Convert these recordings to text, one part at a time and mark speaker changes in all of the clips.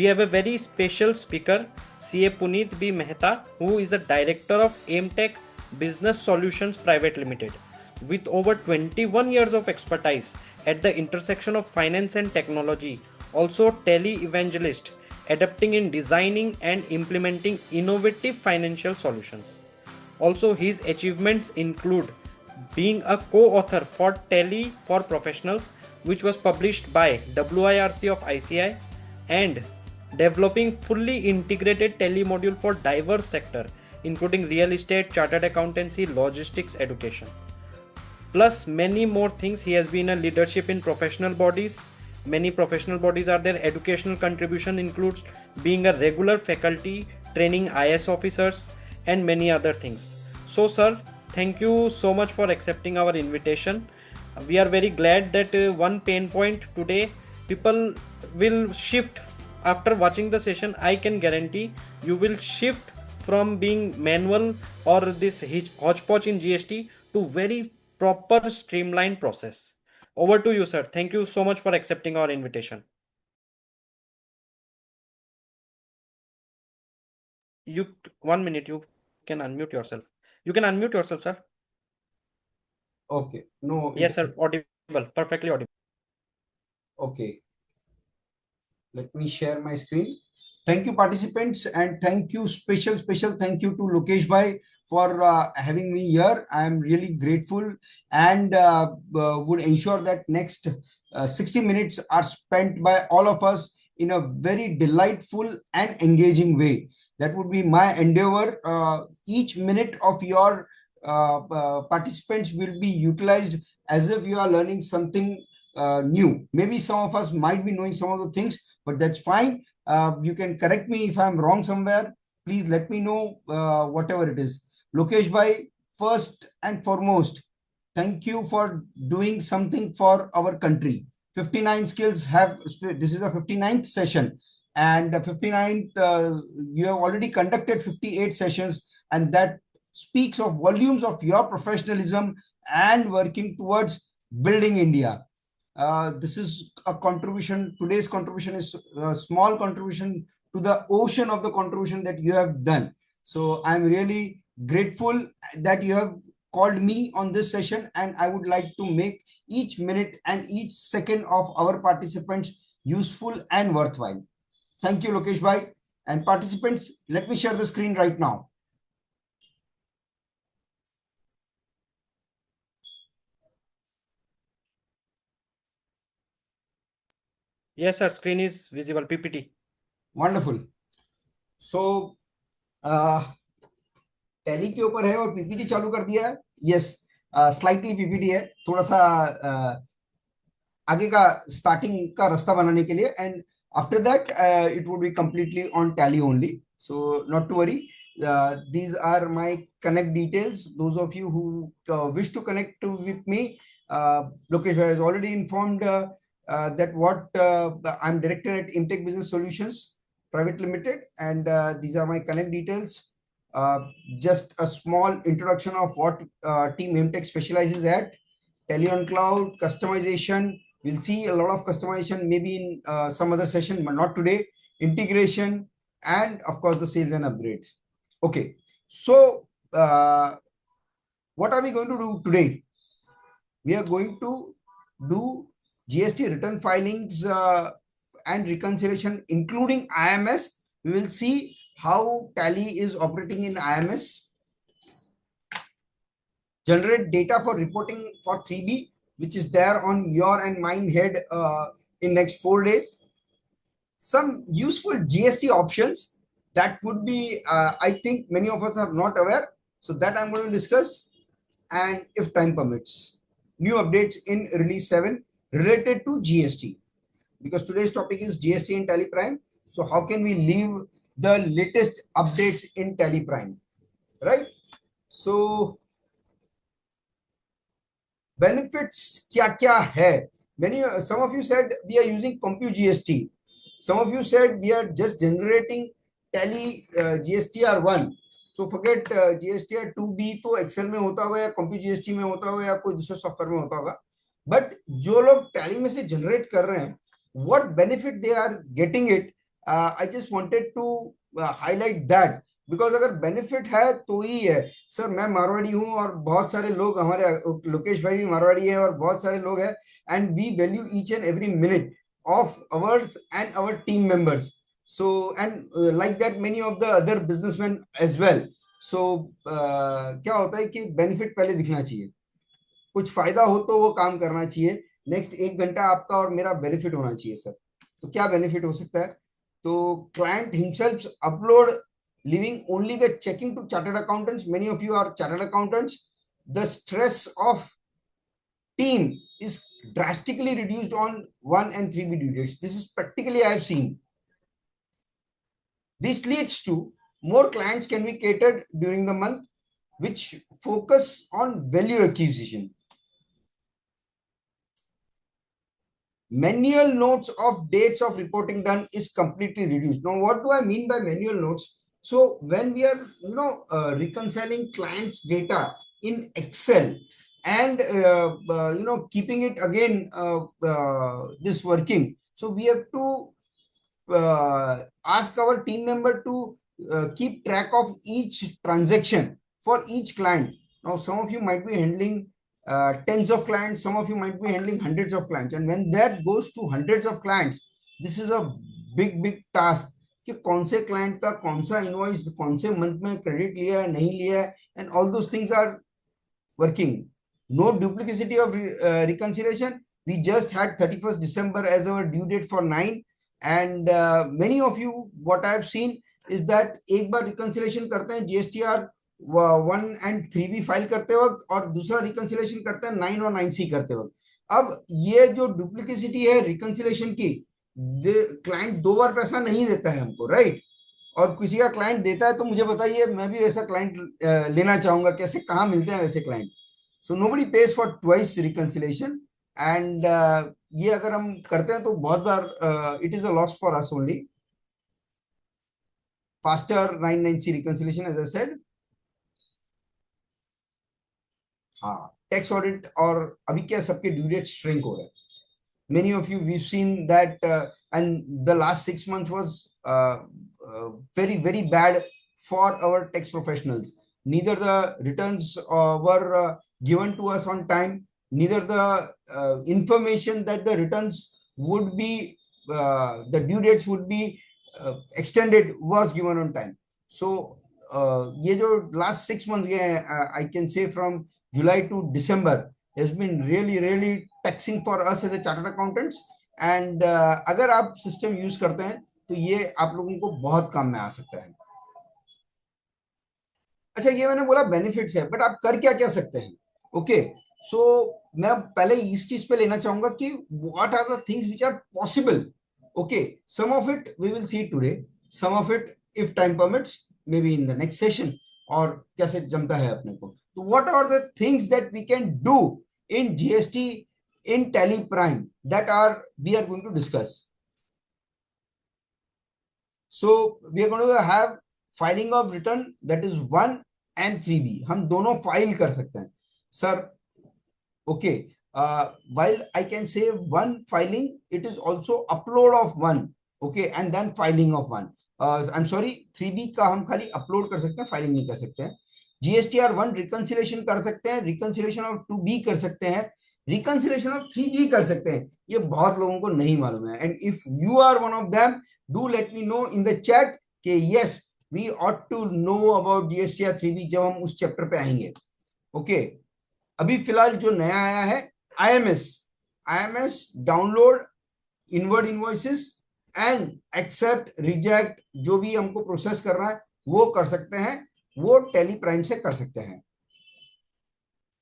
Speaker 1: we have a very special speaker, CA Puneet B. Mehta, who is the director of AIMTech Business Solutions Private Limited. With over 21 years of expertise at the intersection of finance and technology, also tele-evangelist, adapting in designing and implementing innovative financial solutions. Also, his achievements include being a co-author for Tele for Professionals, which was published by WIRC of ICI, and developing fully integrated tele module for diverse sector, including real estate, chartered accountancy, logistics, education. Plus many more things. He has been a leadership in professional bodies. Many professional bodies are there. Educational contribution includes being a regular faculty, training IS officers, and many other things. So sir, thank you so much for accepting our invitation. We are very glad that one pain point today, people will shift after watching the session. I can guarantee you will shift from being manual or this hodgepodge in GST to very proper streamlined process. Over to you, sir. Thank you so much for accepting our invitation. You 1 minute. You can unmute yourself. You can unmute yourself, sir.
Speaker 2: Okay. No.
Speaker 1: Yes, sir. Audible. Perfectly audible.
Speaker 2: Okay. Let me share my screen. Thank you, participants, and thank you, special thank you to Lokesh Bhai for having me here. I am really grateful and would ensure that next 60 minutes are spent by all of us in a very delightful and engaging way. That would be my endeavor. Each minute of your participants will be utilized as if you are learning something new. Maybe some of us might be knowing some of the things, but that's fine. You can correct me if I'm wrong somewhere. Please let me know whatever it is. Lokesh Bhai, first and foremost, thank you for doing something for our country. 59 skills have, this is a 59th session, and the 59th, you have already conducted 58 sessions, and that speaks of volumes of your professionalism and working towards building India. This is a contribution. Today's contribution is a small contribution to the ocean of the contribution that you have done. So I'm really grateful that you have called me on this session, and I would like to make each minute and each second of our participants useful and worthwhile. Thank you, Lokesh Bhai. And participants, let me share the screen right now.
Speaker 1: Yes, sir. Screen is visible. PPT.
Speaker 2: Wonderful. So, tally के ऊपर है और PPT चालू कर दिया है. Yes, slightly PPT है, थोड़ा सा आगे का स्टार्टिंग का रास्ता बनाने के लिए, and after that it would be completely on Tally only. So not to worry. These are my connect details. Those of you who wish to connect with me, Lokesh has already informed that what I'm director at AIMTech Business Solutions Private Limited, and these are my connect details. Just a small introduction of what Team AIMTech specializes at. Tele on Cloud, customization. We'll see a lot of customization maybe in some other session, but not today. Integration, and of course the sales and upgrades. Okay, so what are we going to do today? We are going to do GST return filings and reconciliation, including IMS. We will see how Tally is operating in IMS. Generate data for reporting for 3B, which is there on your and mine head in next 4 days. Some useful GST options that would be, I think many of us are not aware. So that I'm going to discuss. And if time permits, new updates in release 7 related to GST. Because today's topic is GST in Tally Prime. So how can we leave the latest updates in Tally Prime, right? So benefits kya hai? Some of you said we are using CompuGST. Some of you said we are just generating Tally GSTR1. So forget GSTR2B तो Excel में होता होगा या CompuGST में होता होगा या कोई दूसरे सॉफ्टवेयर में होता होगा. But जो लोग Tally में से generate कर रहे हैं, what benefit they are getting it, I just wanted to highlight that, because अगर बेनिफिट है तो ही है। सर मैं मारवाड़ी हूं और बहुत सारे लोग हमारे, लोकेश भाई भी मारवाड़ी है और बहुत सारे लोग हैं, and we value each and every minute of ours and our team members. So, and like that, many of the other businessmen as well. So, क्या होता है कि बेनिफिट पहले दिखना चाहिए, कुछ फायदा हो तो वो काम करना चाहिए। नेक्स्ट 1 घंटा आपका और मेरा बेनिफिट होना चाहिए सर। तो क्या बेनिफिट हो सकता है? तो client himself upload leaving only the checking to chartered accountants. Many of you are chartered accountants. The stress of team is drastically reduced on 1 and 3B due dates. This is practically I have seen. This leads to more clients can be catered during the month, which focus on value acquisition. Manual notes of dates of reporting done is completely reduced. Now, what do I mean by manual notes? So when we are, reconciling clients' data in Excel and, keeping it again, this working. So we have to ask our team member to keep track of each transaction for each client. Now, some of you might be handling tens of clients, some of you might be handling hundreds of clients, and when that goes to hundreds of clients, this is a big task कि कौन से client का कौन सा invoice कौन से month में credit लिया है नहीं लिया है, and all those things are working. No duplicity of reconciliation. We just had 31st December as our due date for 9, and many of you, what I have seen is that एक बार reconciliation करते हैं GSTR 1 and 3B file करते वक्त, और दूसरा reconciliation करते हैं 9 और 9C करते वक्त। अब ये जो डुप्लीकेसिटी है रिकंसिलेशन की, क्लाइंट 2 बार पैसा नहीं देता है हमको, राइट? और किसी का क्लाइंट देता है तो मुझे बताइए, मैं भी वैसा क्लाइंट लेना चाहूंगा, कैसे कहाँ मिलते हैं वैसे client? So nobody pays for twice reconciliation, and ये अगर हम करते हैं तो बहुत बार it is a loss for us only. Faster 9(9)C reconciliation as I said. हाँ, टैक्स ऑडिट, और अभी क्या सबके ड्यू डेट श्रिंक हो रहे हैं। Many of you, we've seen that, and the last 6 months was very bad for our tax professionals. Neither the returns were given to us on time, neither the information that the returns would be, the due dates would be extended was given on time. So ये जो last 6 months गए हैं, I can say from July to December has been really taxing for us as a chartered accountants, and अगर आप system use करते हैं तो ये आप लोगों को बहुत काम में आ सकता है। अच्छा, ये मैंने बोला बेनिफिट्स है, बट आप कर क्या क्या सकते हैं? ओके, सो मैं पहले इस चीज पे लेना चाहूंगा कि what are the things which are possible. Okay, some of it we will see today, some of it if time permits may be in the next session, और कैसे जमता है अपने को। तो what are the things that we can do in GST in Tally Prime that we are going to discuss. So we are going to have filing of return, that is 1 and 3B. हम दोनों file कर सकते हैं sir. Okay, while I can say 1 filing, it is also upload of 1, okay, and then filing of 1. I'm sorry, 3B का हम खाली upload कर सकते हैं, फाइलिंग नहीं कर सकते हैं। GSTR 1 रिकंसिलेशन कर सकते हैं, रिकंसिलेशन ऑफ 2B कर सकते हैं, रिकंसिलेशन ऑफ 3B कर सकते हैं। ये बहुत लोगों को नहीं मालूम है, and if you are one of them, do let me know in the chat कि yes we ought to know about GSTR 3B जब हम उस चैप्टर पे आएंगे। ओके, अभी फिलहाल जो नया आया है IMS download inward invoices and accept reject, जो भी हमको प्रोसेस करना है वो कर सकते हैं, वो टैली प्राइम से कर सकते हैं।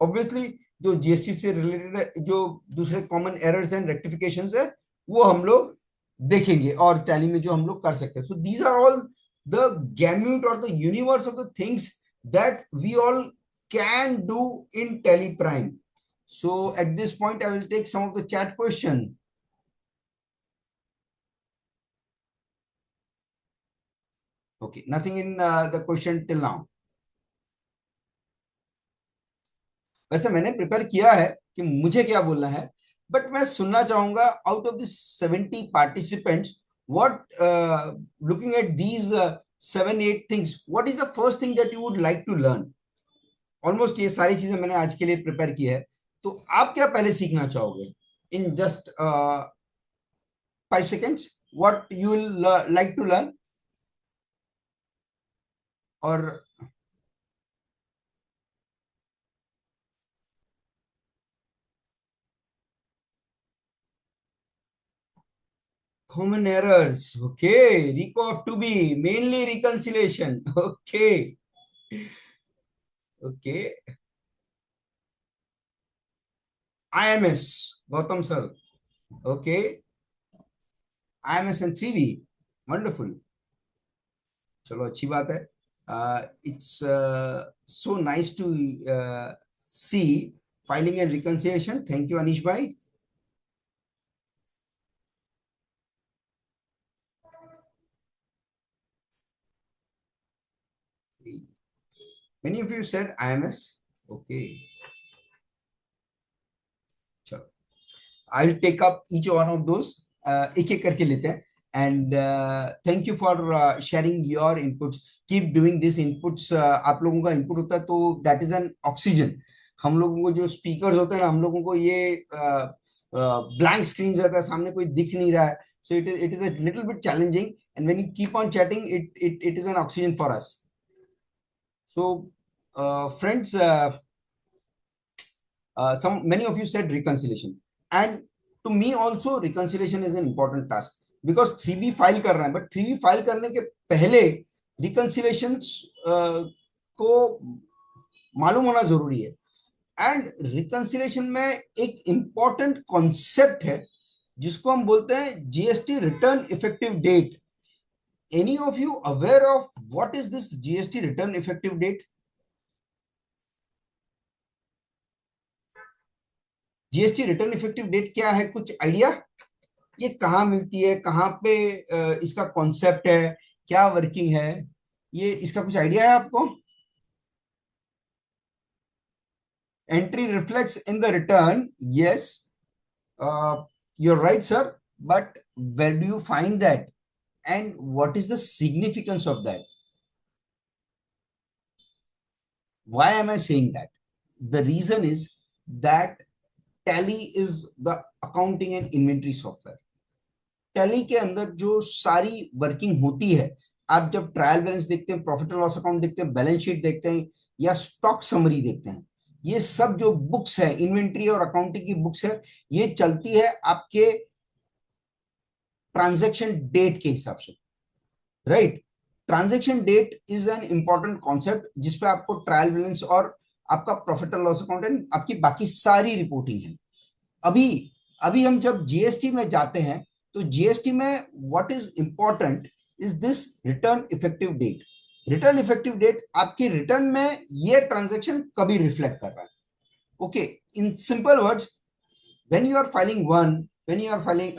Speaker 2: ऑब्वियसली जो जीएसटी से रिलेटेड जो दूसरे कॉमन एरर्स एंड रेक्टिफिकेशंस है वो हम लोग देखेंगे, और टैली में जो हम लोग कर सकते हैं। So these are all the gamut और the universe of the things that we all can do in Tally Prime. So at this point I will take some of the chat question. Okay, nothing in the question till now. वैसे मैंने prepare किया है कि मुझे क्या बोलना है, but मैं सुनना चाहूंगा out of this 70 participants what looking at these 7-8 things, what is the first thing that you would like to learn? Almost ये सारी चीजें मैंने आज के लिए प्रिपेयर की है, तो आप क्या पहले सीखना चाहोगे in just 5 seconds? What you will like to learn? और common errors, okay. Reco of to be, mainly reconciliation. Okay, okay. IMS, Gautam sir. Okay, IMS and 3B. Wonderful. चलो अच्छी बात है. It's so nice to see filing and reconciliation. Thank you, Anish bhai. Many of you said IMS. Okay. चलो, I'll take up each one of those. एक एक करके लेते हैं. And thank you for sharing your inputs. Keep doing these inputs. आप लोगों का input होता है तो that is an oxygen. हम लोगों को जो speakers होते हैं ना, हम लोगों को ये blank screens रहता है, सामने कोई दिख नहीं रहा है. So it is a little bit challenging. And when you keep on chatting, it is an oxygen for us. So friends, many of you said reconciliation, and to me also reconciliation is an important task because 3B file कर रहा है, but 3B file करने के पहले reconciliation को मालूम होना जरूरी है. एंड reconciliation में एक important concept है जिसको हम बोलते हैं GST return effective date. Any of you aware of what is this GST return effective date? GST return effective date क्या है, कुछ आइडिया? ये कहाँ मिलती है, कहाँ पे इसका कॉन्सेप्ट है, क्या वर्किंग है, ये इसका कुछ आइडिया है आपको? Entry reflects in the return, yes, you're right sir, but where do you find that and what is the significance of that? Why am I saying that? The reason is that Tally is the accounting and inventory software. Tally के अंदर जो सारी working होती है, आप जब trial balance देखते हैं, प्रॉफिट एंड लॉस अकाउंट देखते हैं, बैलेंस शीट देखते हैं या स्टॉक समरी देखते हैं, ये सब जो बुक्स है, इन्वेंट्री और अकाउंटिंग की बुक्स है, ये चलती है आपके ट्रांजैक्शन डेट के हिसाब से, right? Transaction date is an important concept जिसपे आपको ट्रायल बैलेंस और आपका profit and loss account and आपकी बाकी सारी रिपोर्टिंग है. अभी अभी हम जब जीएसटी में जाते हैं तो जीएसटी में what is important is this return effective date. Return effective date आपकी रिटर्न में ये ट्रांजैक्शन कभी रिफ्लेक्ट कर रहा है. Okay, in simple words, when you are filing 1, when you are filing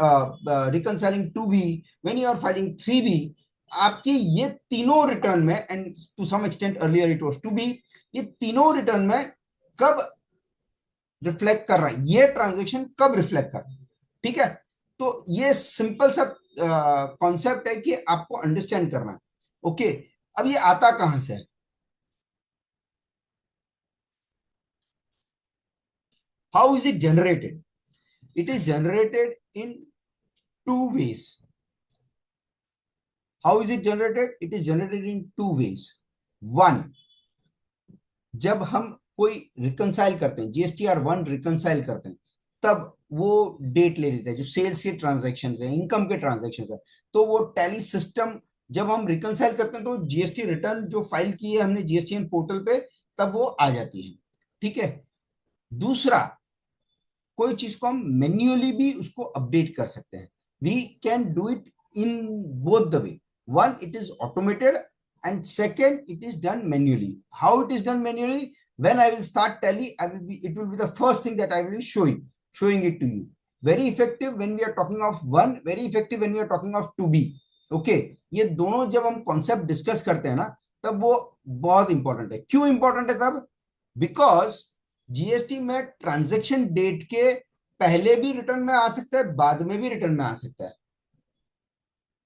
Speaker 2: reconciling 2B, when you are filing 3B, आपकी ये तीनों रिटर्न में, and to some extent earlier it was 2B, ये तीनों रिटर्न में कब रिफ्लेक्ट कर रहा है, ये ट्रांजैक्शन कब रिफ्लेक्ट कर रहा है. ठीक है, तो ये सिंपल सा कॉन्सेप्ट है कि आपको अंडरस्टैंड करना है. ओके, अब ये आता कहां से है? How is it generated? It is generated in 2 ways. How is it generated? It is generated in 2 ways. 1, जब हम कोई रिकंसाइल करते हैं, GSTR1 रिकंसाइल करते हैं, तब वो डेट ले लेते हैं जो सेल्स के ट्रांजैक्शंस है, इनकम के ट्रांजैक्शंस है, तो वो टैली सिस्टम जब हम रिकंसाइल करते हैं तो जीएसटी रिटर्न जो फाइल की है हमने जीएसटीएन पोर्टल पे, तब वो आ जाती है. ठीक है. दूसरा, कोई चीज को हम मैन्युअली भी उसको अपडेट कर सकते हैं. We can do it in both the way. One, it is automated, and second, it is done manually. How it is done manually? When I will start tally, it will be the first thing that I will be showing it to you. Very effective when we are talking of 1, very effective when we are talking of 2B. Okay, ये दोनों जब हम concept discuss करते हैं ना, तब वो बहुत इंपॉर्टेंट है. क्यों इंपॉर्टेंट है तब? बिकॉज जीएसटी में ट्रांजेक्शन डेट के पहले भी रिटर्न में आ सकता है, बाद में भी रिटर्न में आ सकता है.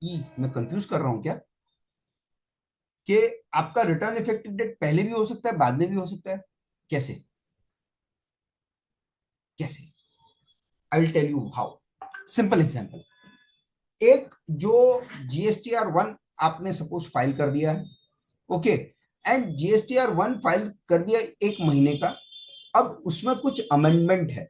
Speaker 2: मैं कंफ्यूज कर रहा हूं क्या कि आपका रिटर्न इफेक्टिव डेट पहले भी हो सकता है, बाद में भी हो सकता है? कैसे? कैसे? I will tell you how. Simple example. एक जो GSTR 1 आपने सपोज फाइल कर दिया है, ओके, एंड GSTR 1 फाइल कर दिया 1 महीने का। अब उसमें कुछ अमेंडमेंट है,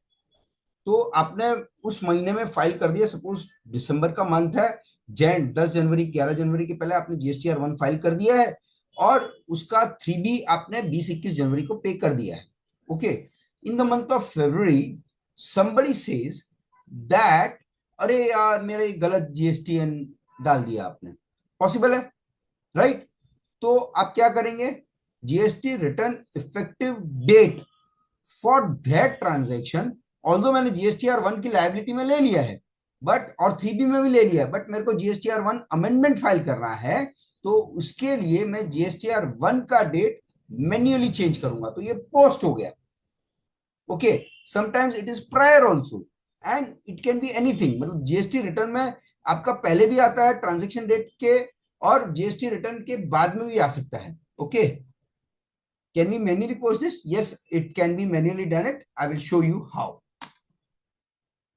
Speaker 2: तो आपने उस महीने में फाइल कर दिया, सपोज दिसंबर का मंथ है, 10 जनवरी 11 जनवरी के पहले आपने GSTR 1 फाइल कर दिया है, और उसका 3B आपने 20-21 जनवरी को पे कर दिया है, okay. In the month of February somebody says that अरे यार मेरे गलत GSTN डाल दिया आपने, पॉसिबल है, राइट? तो आप क्या करेंगे? GST return effective date for that transaction, although मैंने GSTR 1 की लाइबिलिटी में ले लिया है, बट और 3B में भी ले लिया है, बट मेरे को GSTR 1 अमेंडमेंट फाइल करना है, तो उसके लिए मैं GSTR 1 का डेट मैन्युअली चेंज करूंगा, तो ये पोस्ट हो गया, okay. Sometimes it is prior also, and it can be anything, मतलब GST रिटर्न में आपका पहले भी आता है ट्रांजेक्शन डेट के, और GST रिटर्न के बाद में भी आ सकता है, okay. Can we manually post this? Yes, it can be manually done it. I will show you how.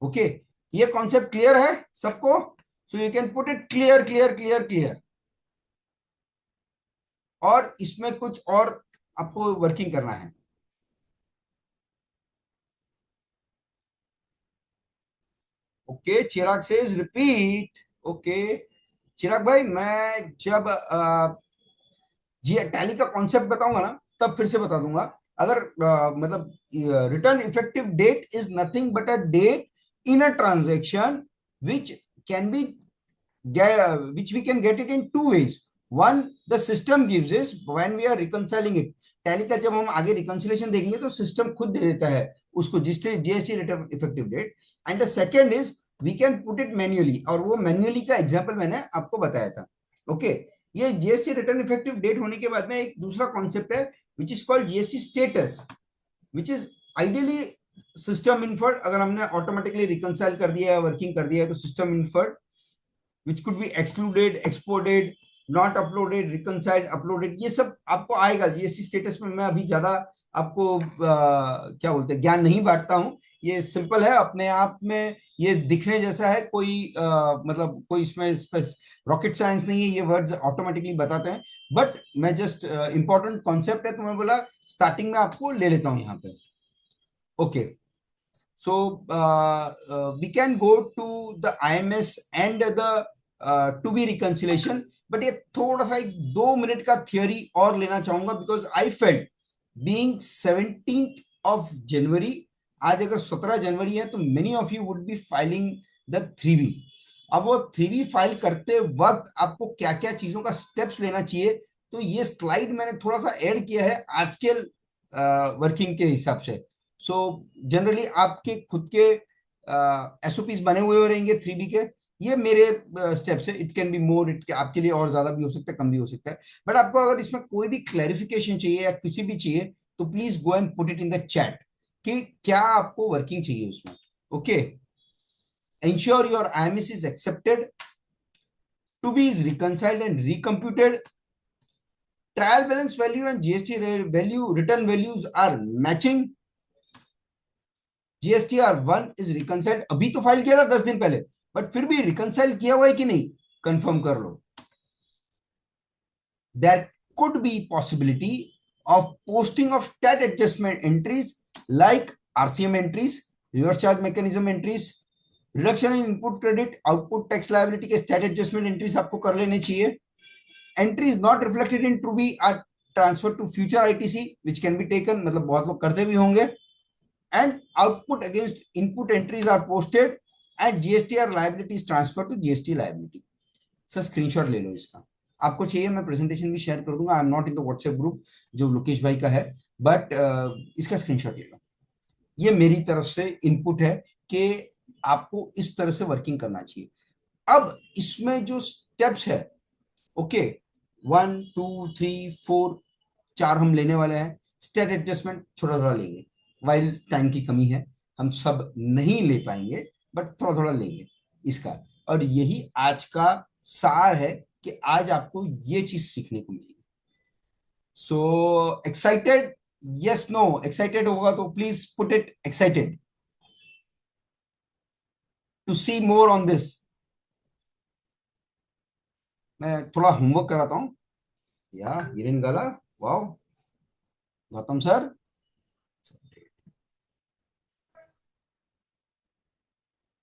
Speaker 2: Okay. ये कॉन्सेप्ट क्लियर है सबको? So you can put it clear clear clear clear. और इसमें कुछ और आपको वर्किंग करना है। ओके, चिराग सेज रिपीट। ओके चिराग भाई, मैं जब जी टैली का कॉन्सेप्ट बताऊंगा ना, तब फिर से बता दूंगा। अगर मतलब return effective date is nothing but a date in a transaction which can be which we can get it in two ways. One, the system gives us when we are reconciling it. Tally का जब हम आगे reconciliation देखेंगे तो system खुद दे देता है उसको GST return effective date. And the second is we can put it manually, और वो मैन्युअली का एग्जांपल मैंने आपको बताया था, ओके। ये GST रिटर्न इफेक्टिव डेट होने के बाद में एक दूसरा कॉन्सेप्ट है which is called GST status, which is ideally system inferred. अगर हमने ऑटोमेटिकली रिकंसाइल कर दिया है, वर्किंग कर दिया है, तो system inferred which could be excluded, exported, not uploaded, reconciled, uploaded, ये सब आपको आएगा GST स्टेटस में। मैं अभी ज्यादा आपको क्या बोलते हैं ज्ञान नहीं बांटता हूँ, ये सिंपल है अपने आप में, ये दिखने जैसा है, कोई मतलब कोई इसमें रॉकेट साइंस नहीं है, ये वर्ड्स ऑटोमेटिकली बताते हैं। बट मैं जस्ट इंपॉर्टेंट कॉन्सेप्ट है तो मैं बोला स्टार्टिंग में आपको ले लेता हूँ यहाँ पे, okay. So we can go to the IMS and the to be reconciliation, but ये थोड़ा सा एक 2 मिनट का थियोरी और लेना चाहूंगा, because I felt being 17th of January, आज अगर 17 जनवरी है तो many of you would be filing the 3B। अब वो 3B फाइल करते वक्त आपको क्या क्या चीजों का स्टेप्स लेना चाहिए, तो ये स्लाइड मैंने थोड़ा सा ऐड किया है आज के वर्किंग के हिसाब से। सो जनरली आपके खुद के SOPs बने हुए हो रहेंगे 3B के, ये मेरे स्टेप्स है। It can be more, it आपके लिए और ज्यादा भी हो सकता है, कम भी हो सकता है, बट आपको अगर इसमें कोई भी क्लैरिफिकेशन चाहिए या किसी भी चाहिए तो please go and put it in the chat कि क्या आपको वर्किंग चाहिए उसमें, okay. Ensure your IMS is accepted, 2B is reconciled and recomputed, trial balance value and GST value return values are matching, GSTR 1 is reconciled. अभी तो file किया था 10 दिन पहले, बट फिर भी रिकंसाइल किया हुआ है कि नहीं कंफर्म कर लो। There could be possibility of posting of stat adjustment entries like RCM entries, reverse charge mechanism entries, reduction in input credit, output tax liability के स्टैट एडजस्टमेंट एंट्रीज आपको कर लेने चाहिए। Entries not reflected in 2B are transfer to future ITC which can be taken, मतलब बहुत लोग करते भी होंगे। And output against input entries are posted and GSTR liability is transferred to GST liability. Sir screenshot ले लो इसका, आपको चाहिए मैं प्रेजेंटेशन भी शेयर कर दूंगा। आई am not in the WhatsApp group जो लोकेश भाई का है, बट इसका स्क्रीनशॉट ले लो। ये मेरी तरफ से इनपुट है कि आपको इस तरह से वर्किंग करना चाहिए। अब इसमें जो स्टेप्स है, ओके, 1 2 3 4 4 हम लेने वाले हैं। स्टेट एडजस्टमेंट थोड़ा थोड़ा लेंगे, वाइल टाइम की कमी है हम सब नहीं ले पाएंगे, बट थोड़ा थोड़ा लेंगे इसका। और यही आज का सार है कि आज आपको ये चीज सीखने को मिलेगी। So excited? Yes, no? Excited होगा तो please put it excited to see more on this. मैं थोड़ा होमवर्क कराता हूँ। या Hiren Gala, wow. Gautam sir,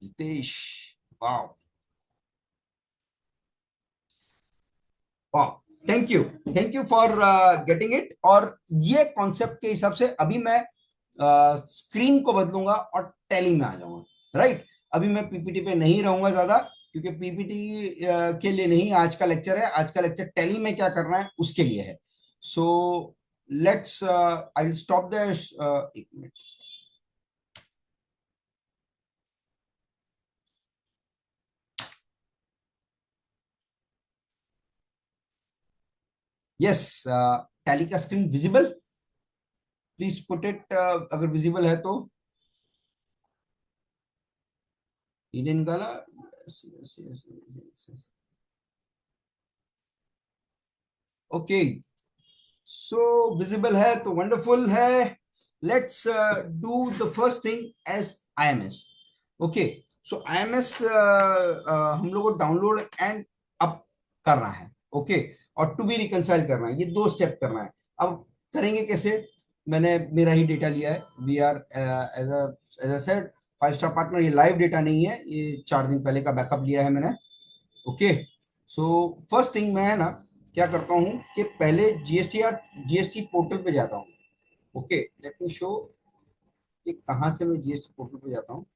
Speaker 2: Jitesh, wow wow. Thank you, thank you for getting it. और ये कॉन्सेप्ट के हिसाब से अभी मैं स्क्रीन को बदलूंगा और टैली में आ जाऊंगा, राइट? अभी मैं पीपीटी पे नहीं रहूंगा ज्यादा, क्योंकि पीपीटी के लिए नहीं आज का लेक्चर है। आज का लेक्चर टैली में क्या करना है उसके लिए है। So let's, I will stop the, एक मिनट। यस, टैली का screen visible? Please put it, अगर विजिबल है तो। इंडियन गाला, yes yes yes yes. Okay, so visible है तो वंडरफुल है। Let's do the first thing as IMS. Okay, so IMS हम लोग को डाउनलोड एंड अप करना है। ओके, और टू बी रिकंसाइल करना है। ये दो स्टेप करना है। अब करेंगे कैसे? मैंने मेरा ही डेटा लिया है। We are as a said 5 star partner. ये लाइव डेटा नहीं है, ये 4 दिन पहले का बैकअप लिया है मैंने। ओके, सो फर्स्ट थिंग मैं है ना क्या करता हूँ कि पहले जीएसटी या जीएसटी पोर्टल पे जाता हूँ। ओके, लेट मी शो कि कहाँ से मैं जीएसटी पोर्टल पे जाता हूँ।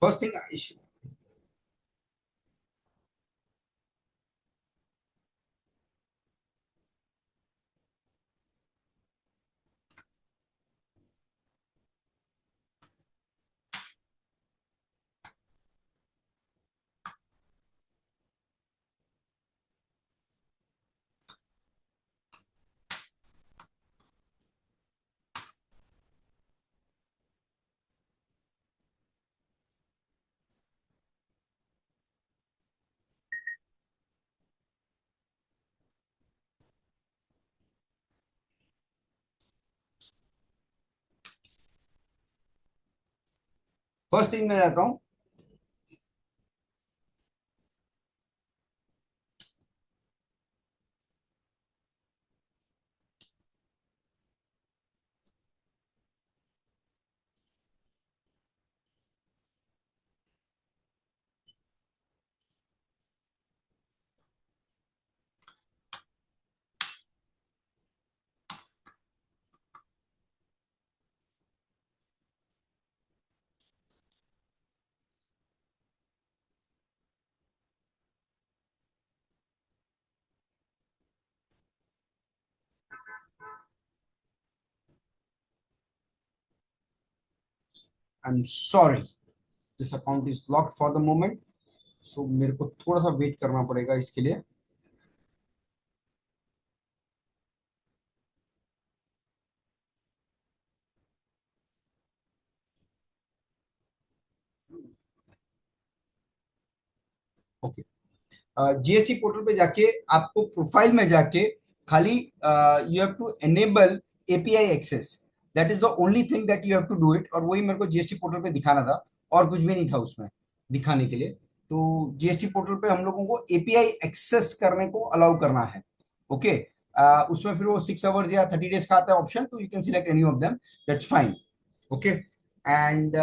Speaker 2: फर्स्ट थिंग, फर्स्ट थिंग मैं जाता हूँ। I am sorry, this account is locked for the moment. So मेरे को थोड़ा सा वेट करना पड़ेगा इसके लिए। ओके, जीएसटी पोर्टल पे जाके आपको प्रोफाइल में जाके खाली you have to enable API access. That is the only thing that you have to do it. और वही मेरे को जीएसटी पोर्टल पे दिखाना था, और कुछ भी नहीं था उसमें दिखाने के लिए। तो जीएसटी पोर्टल पे हम लोगों को एपीआई एक्सेस करने को अलाउ करना है। ओके, उसमें फिर वो 6 आवर्स या 30 डेज का आता है ऑप्शन, तो you can select any of them, that's fine. Okay, and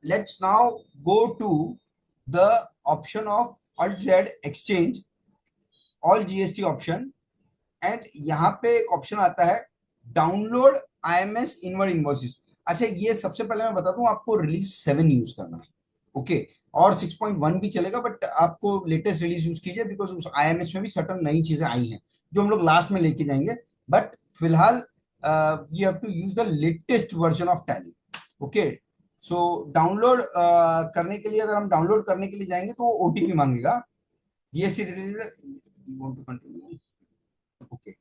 Speaker 2: let's now go to the option of Alt Z exchange, all GST option. And यहाँ पे एक ऑप्शन आता है डाउनलोड आईएमएस इनवर्ड इनवॉइसेस। अच्छा, ये सबसे पहले मैं बता दूं, आपको रिलीज 7 यूज करना है। ओके, और 6.1 भी चलेगा, बट आपको लेटेस्ट रिलीज यूज कीजिए, बिकॉज उस आईएमएस में भी सर्टन नई चीजें आई हैं जो हम लोग लास्ट में लेके जाएंगे। बट फिलहाल you have to use the latest version of Tally. Okay, so download करने के लिए, अगर हम डाउनलोड करने के लिए जाएंगे तो वो ओटीपी मांगेगा। GST related, okay.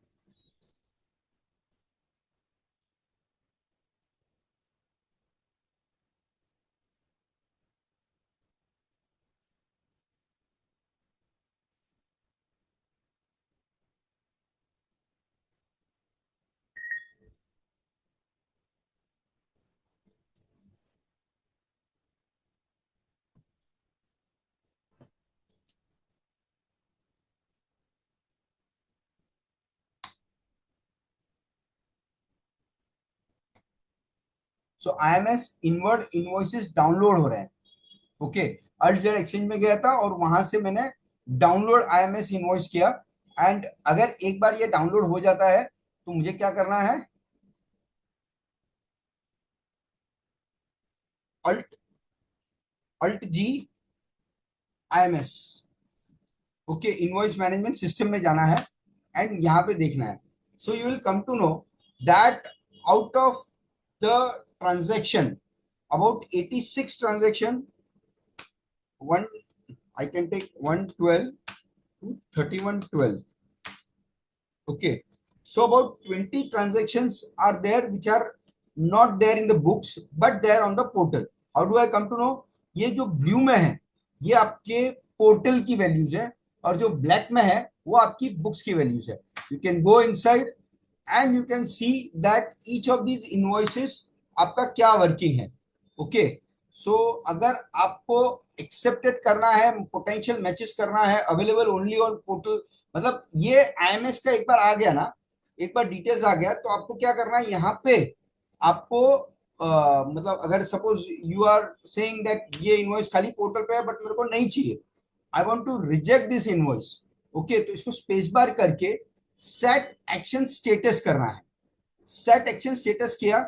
Speaker 2: So IMS inward invoices download हो रहे हैं। ओके, अल्ट जेड एक्सचेंज में गया था और वहां से मैंने डाउनलोड आईएमएस इनवॉइस किया। एंड अगर एक बार ये डाउनलोड हो जाता है तो मुझे क्या करना है, alt alt G IMS, okay, invoice management system में जाना है एंड यहाँ पे देखना है। So you will come to know that out of the transaction, about 86 transaction, one I can take 112 to 3112. Okay, so about 20 transactions are there which are not there in the books but they are on the portal. How do I come to know? ये जो blue में है ये आपके portal की values है और जो ब्लैक में है वो आपकी बुक्स की वैल्यूज है। You can go inside and you can see that each of these invoices आपका क्या वर्किंग है। ओके, सो अगर आपको एक्सेप्टेड करना है, पोटेंशियल मैचेस करना है, अवेलेबल ओनली ऑन पोर्टल, मतलब ये आईएमएस का एक बार आ गया ना, एक बार डिटेल्स आ गया तो आपको क्या करना है, यहाँ पे आपको मतलब अगर suppose you are saying that ये इनवॉइस खाली पोर्टल पे है बट मेरे को नहीं चाहिए, I want to reject this invoice. Okay, तो इसको स्पेस बार करके सेट एक्शन स्टेटस करना है। सेट एक्शन स्टेटस किया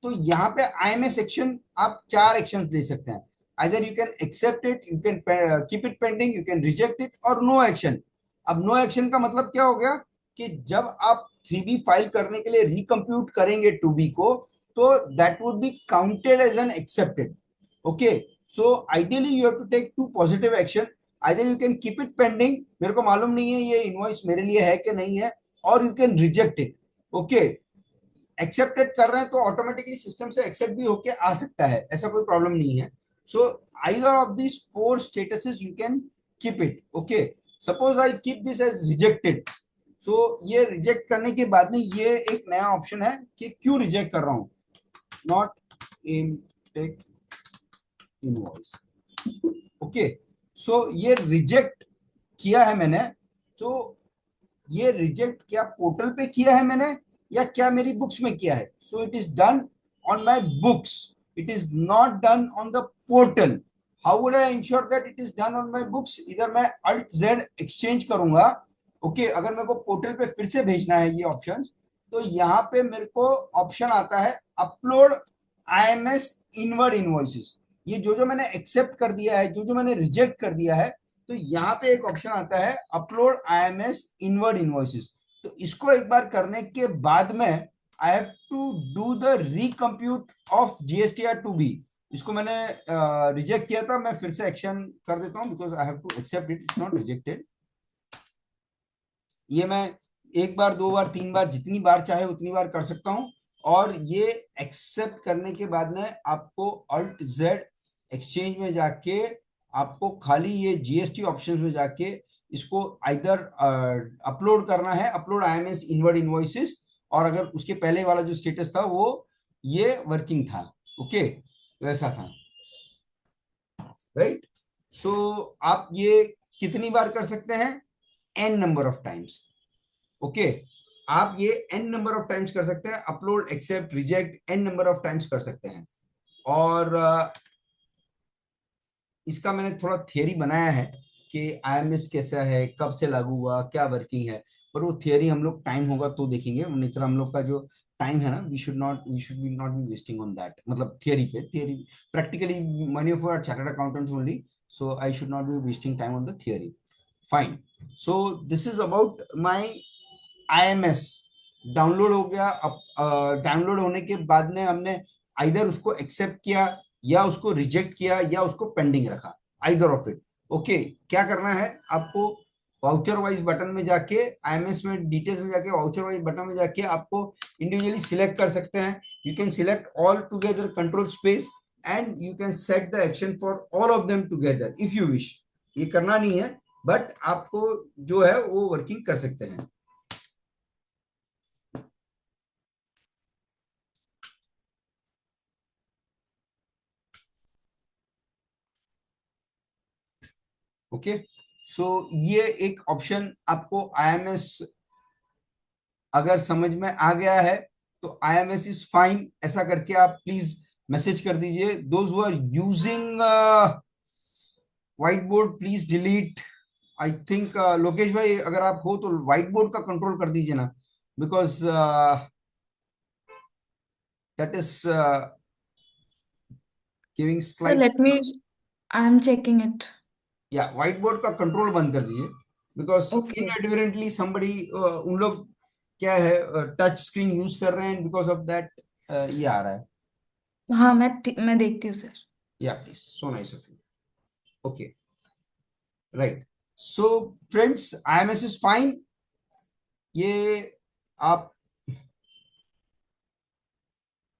Speaker 2: तो यहाँ पे आईएमएस एक्शन आप 4 एक्शंस ले सकते हैं। Either you can accept it, you can keep it pending, you can reject it और नो एक्शन। अब नो एक्शन का मतलब क्या हो गया कि जब आप 3B फाइल करने के लिए रिकम्प्यूट करेंगे 2B को तो that would be counted as an accepted. Okay, so ideally you have to take 2 positive action. Either you can keep it pending, मेरे को मालूम नहीं है ये इनवॉइस मेरे लिए है कि नहीं है, और you can reject it. Okay, accepted कर रहे हैं तो ऑटोमेटिकली सिस्टम से एक्सेप्ट भी होके आ सकता है, ऐसा कोई प्रॉब्लम नहीं है। So either of this 4 statuses you can keep it. Okay, suppose I keep this as rejected, so ये रिजेक्ट करने के बाद में ये एक नया ऑप्शन है कि क्यों रिजेक्ट कर रहा हूं, not in take invoice. Okay, so ये रिजेक्ट किया है मैंने, तो ये रिजेक्ट क्या पोर्टल पे किया है मैंने या क्या मेरी बुक्स में किया है? सो it is done on my books, it is not done on the portal. How would I ensure that it is done on my books? इधर मैं अल्ट जेड एक्सचेंज करूंगा। ओके, अगर मेरे को पोर्टल पे फिर से भेजना है ये ऑप्शंस, तो यहाँ पे मेरे को ऑप्शन आता है अपलोड आईएमएस इनवर्ड इनवॉइसेस। ये जो जो मैंने एक्सेप्ट कर दिया है, जो जो मैंने रिजेक्ट कर दिया है, तो यहाँ पे एक ऑप्शन आता है अपलोड आईएमएस इनवर्ड इनवॉइसेस। तो इसको एक बार करने के बाद में I have to do the recompute of GSTR 2B। इसको मैंने रिजेक्ट किया था, मैं फिर से एक्शन कर देता हूं because I have to accept it, it's not rejected. ये मैं एक बार, 2 बार, 3 बार, जितनी बार चाहे उतनी बार कर सकता हूं। और ये एक्सेप्ट करने के बाद में आपको अल्ट जेड एक्सचेंज में जाके आपको खाली ये जीएसटी ऑप्शन में जाके इसको आइदर अपलोड करना है, अपलोड आईएमएस इनवर्ड इनवॉइसेस, और अगर उसके पहले वाला जो स्टेटस था वो ये वर्किंग था, ओके, वैसा था, राइट। सो आप ये कितनी बार कर सकते हैं? N number of times. Okay, आप ये एन नंबर ऑफ टाइम्स कर सकते हैं, upload, accept, reject n number of times कर सकते हैं। और इसका मैंने थोड़ा थियरी बनाया है कि आईएमएस कैसा है, कब से लागू हुआ, क्या वर्किंग है, पर वो थियरी हम लोग टाइम होगा तो देखेंगे, नहीं तो हम लोग का जो टाइम है ना, we should be not be wasting on that, मतलब थियरी पे। Theory practically money of our chartered accountants only, so I should not be wasting time on the theory. Fine, so this is about my IMS. Download हो गया। अब download होने के बाद में हमने आइदर उसको एक्सेप्ट किया या उसको रिजेक्ट किया या उसको पेंडिंग रखा, आइदर ऑफ इट। ओके, क्या करना है आपको, वाउचर वाइज बटन में जाके, आईएमएस में डिटेल्स में जाके वाउचर वाइज बटन में जाके आपको इंडिविजुअली सिलेक्ट कर सकते हैं। You can select all together control space and you can set the action for all of them together if you wish. ये करना नहीं है, बट आपको जो है वो वर्किंग कर सकते हैं। ओके, सो ये एक ऑप्शन आपको आईएमएस अगर समझ में आ गया है तो आईएमएस इज फाइन ऐसा करके आप प्लीज मैसेज कर दीजिए। Those who are using white board please delete. I think Lokesh भाई अगर आप हो तो व्हाइट बोर्ड का कंट्रोल कर दीजिए ना, because that is giving
Speaker 3: So
Speaker 2: slight.
Speaker 3: let me, I'm checking it.
Speaker 2: या व्हाइट बोर्ड का कंट्रोल बंद कर दीजिए, बिकॉज
Speaker 3: Okay.
Speaker 2: इनएडवर्टेंटली समबडी उन लोग क्या है टच स्क्रीन यूज कर रहे हैं, बिकॉज ऑफ दैट ये आ रहा है।
Speaker 3: हाँ मैं देखती हूँ सर।
Speaker 2: या please, so nice of you. Okay, right. So friends, IMS is fine. ये आप,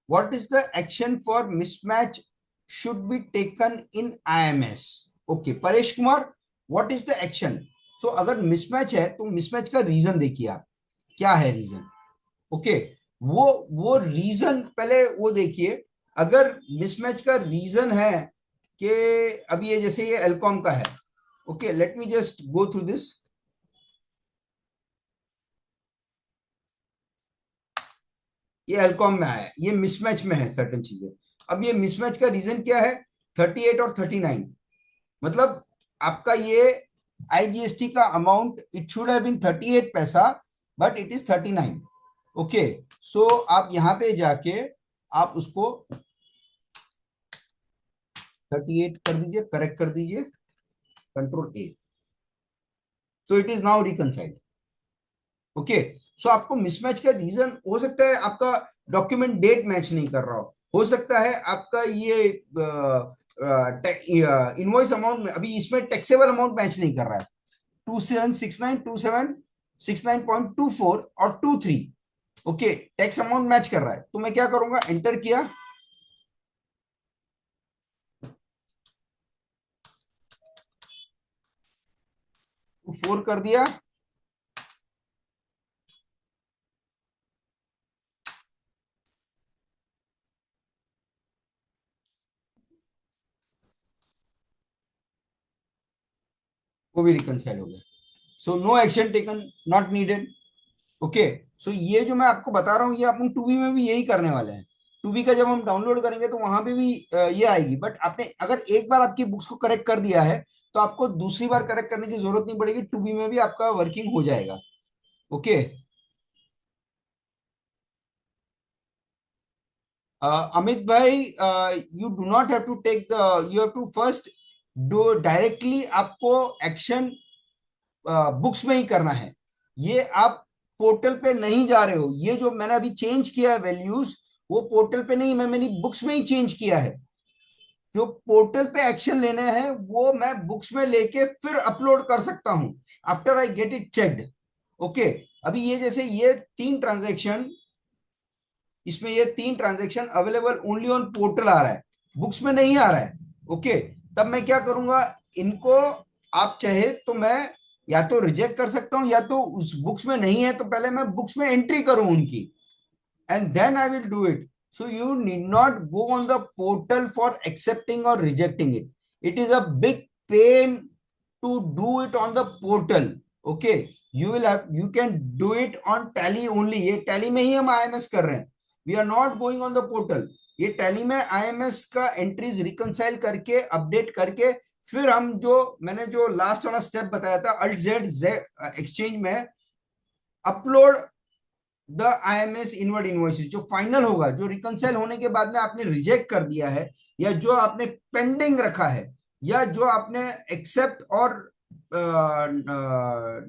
Speaker 2: what is the action for mismatch should be taken in IMS? Okay Paresh Kumar, what is the action? So अगर मिसमैच है तो mismatch का reason देखिए आप, क्या है रीजन। ओके, वो रीजन पहले वो देखिए। अगर मिसमैच का रीजन है कि अभी ये जैसे ये एलकॉम का है, okay let me just go through this. ये एलकॉम में आया, ये मिसमैच में है सर्टेन चीजें। अब ये मिसमैच का रीजन क्या है? 38 और 39, मतलब आपका ये आईजीएसटी का amount it should have been 38 paisa but it is 39। Okay, so आप यहां पे जाके आप उसको 38 कर दीजिए, करेक्ट कर दीजिए, control A. So it is now reconciled. Okay, so आपको मिसमैच का रीजन हो सकता है आपका डॉक्यूमेंट डेट मैच नहीं कर रहा हो सकता है आपका ये इनवॉइस अमाउंट में अभी इसमें टैक्सेबल अमाउंट मैच नहीं कर रहा है, 2769 और 23। ओके, टैक्स अमाउंट मैच कर रहा है, तो मैं क्या करूंगा, एंटर किया, तो 4 कर दिया, वो भी रिकनसाइल हो गया। So no action taken, not needed. Okay, so ये जो मैं आपको बता रहा हूँ ये अपन 2B में भी यही करने वाले हैं। 2B का जब हम डाउनलोड करेंगे तो वहां पे भी ये आएगी, बट आपने अगर एक बार आपकी बुक्स को करेक्ट कर दिया है तो आपको दूसरी बार करेक्ट करने की जरूरत नहीं पड़ेगी, 2B में भी आपका वर्किंग हो जाएगा। ओके, अमित भाई, you do not have to take the, you have to first do directly, आपको एक्शन बुक्स में ही करना है। ये आप पोर्टल पे नहीं जा रहे हो, ये जो मैंने अभी चेंज किया है वैल्यूज, वो पोर्टल पे नहीं, मैं मेरी बुक्स में ही चेंज किया है। जो पोर्टल पे एक्शन लेने हैं वो मैं बुक्स में लेके फिर अपलोड कर सकता हूं after I get it checked. Okay, अभी ये जैसे ये 3 ट्रांजेक्शन, इसमें ये 3 transaction available only on portal आ रहा है, बुक्स में नहीं आ रहा है। ओके, तब मैं क्या करूंगा, इनको आप चाहे तो मैं या तो रिजेक्ट कर सकता हूं, या तो उस बुक्स में नहीं है तो पहले मैं बुक्स में एंट्री करूं उनकी, and then I will do it. So you need not go on the portal for accepting or rejecting it. It is a big pain to do it on the portal. Okay, you can do it on Tally only. ये Tally में ही हम IMS कर रहे हैं. We are not going on the portal. ये Tally में IMS का entries reconcile करके अपडेट करके फिर हम जो मैंने जो लास्ट वाला स्टेप बताया था अल्ट जेड एक्सचेंज में upload the IMS inward invoices, जो फाइनल होगा, जो रिकनसाइल होने के बाद में आपने रिजेक्ट कर दिया है या जो आपने पेंडिंग रखा है या जो आपने एक्सेप्ट और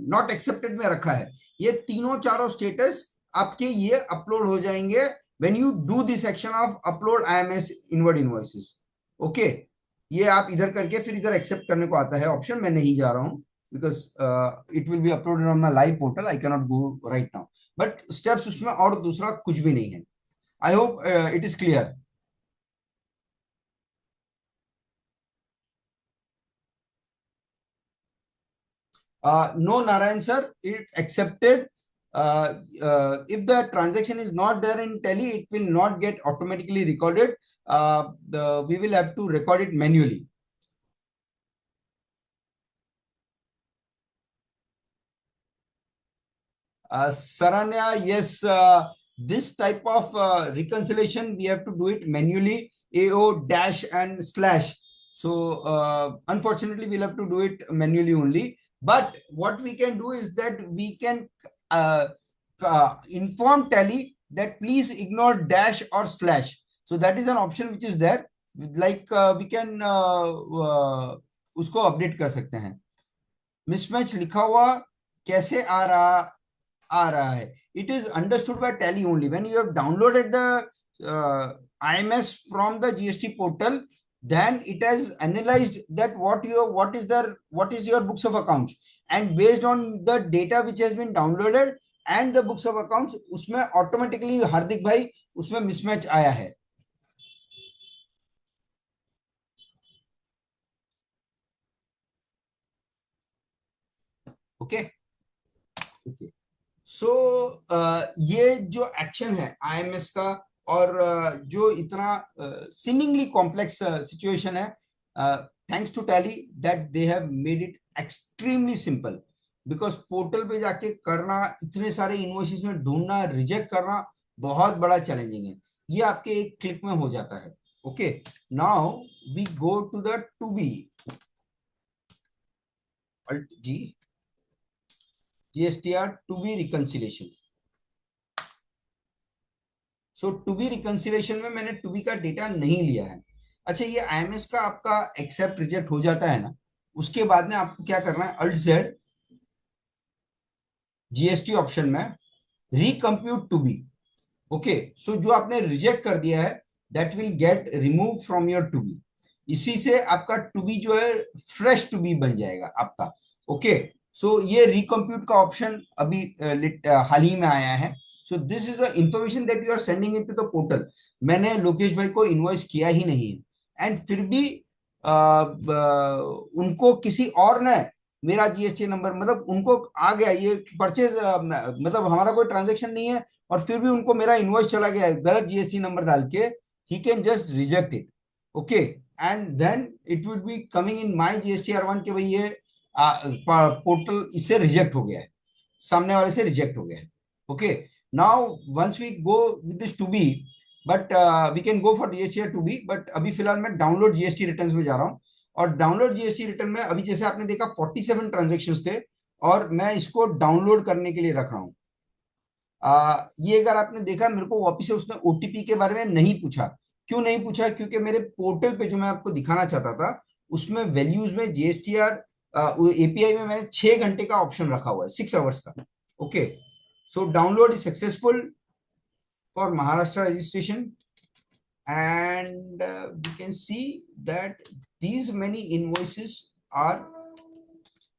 Speaker 2: नॉट एक्सेप्टेड में रखा है, ये तीनों चारों स्टेटस आपके ये अपलोड हो जाएंगे when you do this action of upload IMS inward invoices. Okay, ये आप इधर करके फिर इधर एक्सेप्ट करने को आता है ऑप्शन, मैं नहीं जा रहा हूं because it will be uploaded on my live portal, I cannot go right now, but steps उसमें और दूसरा कुछ भी नहीं है. I hope it is clear. No, Narayan sir, if accepted, if the transaction is not there in Tally, it will not get automatically recorded. We will have to record it manually. Saranya, yes, this type of reconciliation, we have to do it manually, AO dash and slash. So, unfortunately, we'll have to do it manually only. But what we can do is that we can inform Tally that please ignore dash or slash. So that is an option which is there. Like we can उसको update कर सकते हैं. Mismatch लिखा हुआ कैसे आ रहा है? It is understood by Tally only. When you have downloaded the IMS from the GST portal, then it has analyzed that what is your books of accounts, and based on the data which has been downloaded and the books of accounts, उसमें automatically हार्दिक भाई उसमें mismatch आया है. Okay. Okay. सो ये जो action है IMS का, और जो इतना सीमिंगली कॉम्प्लेक्स सिचुएशन है, thanks to Tally that they have made it extremely simple. Because portal पे जाके करना, इतने सारे इनवॉइसेस में ढूंढना, रिजेक्ट करना बहुत बड़ा चैलेंजिंग है. ये आपके एक क्लिक में हो जाता है. Okay, now we go to the two B, alt G, GSTR to be reconciliation. So two B reconciliation में मैंने टू बी का डेटा नहीं लिया है. अच्छा, ये आईएमएस का आपका एक्सेप्ट रिजेक्ट हो जाता है ना, उसके बाद में आपको क्या करना है, अल्ट जेड जीएसटी ऑप्शन में recompute two B. Okay, so जो आपने रिजेक्ट कर दिया है that will get remove from your two B. इसी से आपका टू बी जो है फ्रेश टू बी बन जाएगा आपका. ओके, सो ये रिकम्प्यूट का ऑप्शन अभी हाल ही में आया है. So this is the information that you are sending it to the portal. मैंने लोकेश भाई को इनवॉइस किया ही नहीं है, एंड फिर भी उनको किसी और ने मेरा जीएसटी नंबर, मतलब उनको आ गया ये परचेज, मतलब हमारा कोई ट्रांजेक्शन नहीं है, और फिर भी उनको मेरा इनवॉइस चला गया है गलत जीएसटी नंबर डाल के. He can just reject it. Okay, and then it would be coming in my GSTR1 के भाई ये पोर्टल इससे रिजेक्ट हो गया है, सामने वाले से रिजेक्ट हो गया है. Okay, now once we go with this two B, but we can go for GSTR two B, but अभी फिलहाल मैं डाउनलोड जीएसटी रिटर्न्स में जा रहा हूँ. और डाउनलोड जीएसटी रिटर्न में अभी जैसे आपने देखा 47 ट्रांजेक्शन्स थे, और मैं इसको डाउनलोड करने के लिए रख रहा हूँ. ये अगर आपने देखा, मेरे को वापिस से उसने ओटीपी के बारे में नहीं पूछा. क्यों नहीं पूछा? क्योंकि मेरे पोर्टल पे जो मैं आपको दिखाना चाहता था उसमें वैल्यूज में GSTR एपीआई में मैंने 6 घंटे का ऑप्शन रखा हुआ है, 6 आवर्स का. Okay, so download is successful for Maharashtra registration, and we can see that these many invoices are,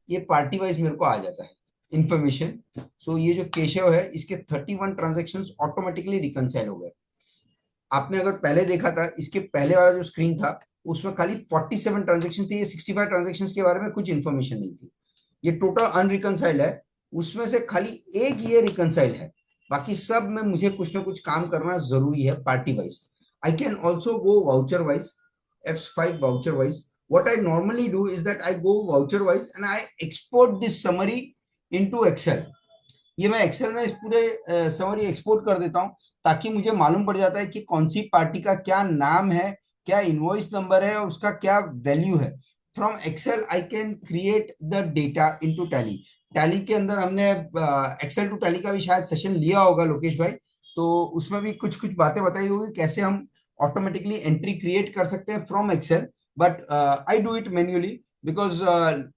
Speaker 2: ये पार्टी वाइज मेरे को आ जाता है इंफॉर्मेशन. सो ये जो केशव है इसके 31 ट्रांजेक्शन्स ऑटोमेटिकली रिकंसाइल हो गए. आपने अगर पहले देखा था, इसके पहले वाला जो स्क्रीन था उसमें खाली 47 ट्रांजेक्शन थे, ये 65 ट्रांजेक्शन्स के बारे में कुछ इंफॉर्मेशन नहीं थी. ये टोटल अनरिकंसाइल्ड है, उसमें से खाली एक ये रिकंसाइल है, बाकी सब में मुझे कुछ ना कुछ काम करना जरूरी है party wise. I can also go voucher wise, F5 voucher wise. What I normally do is that I go voucher wise and I export this summary into Excel. ये मैं एक्सेल में इस पूरे समरी एक्सपोर्ट कर देता हूं, ताकि मुझे मालूम पड़ जाता है कि कौन सी पार्टी का क्या नाम है, क्या इनवॉइस नंबर है और उसका क्या वैल्यू है. From Excel I can create the data into Tally. Tally के अंदर हमने एक्सेल टू टैली का भी शायद सेशन लिया होगा लोकेश भाई, तो उसमें भी कुछ कुछ बातें बताई होगी कैसे हम ऑटोमेटिकली एंट्री क्रिएट कर सकते हैं from Excel. But I do it manually because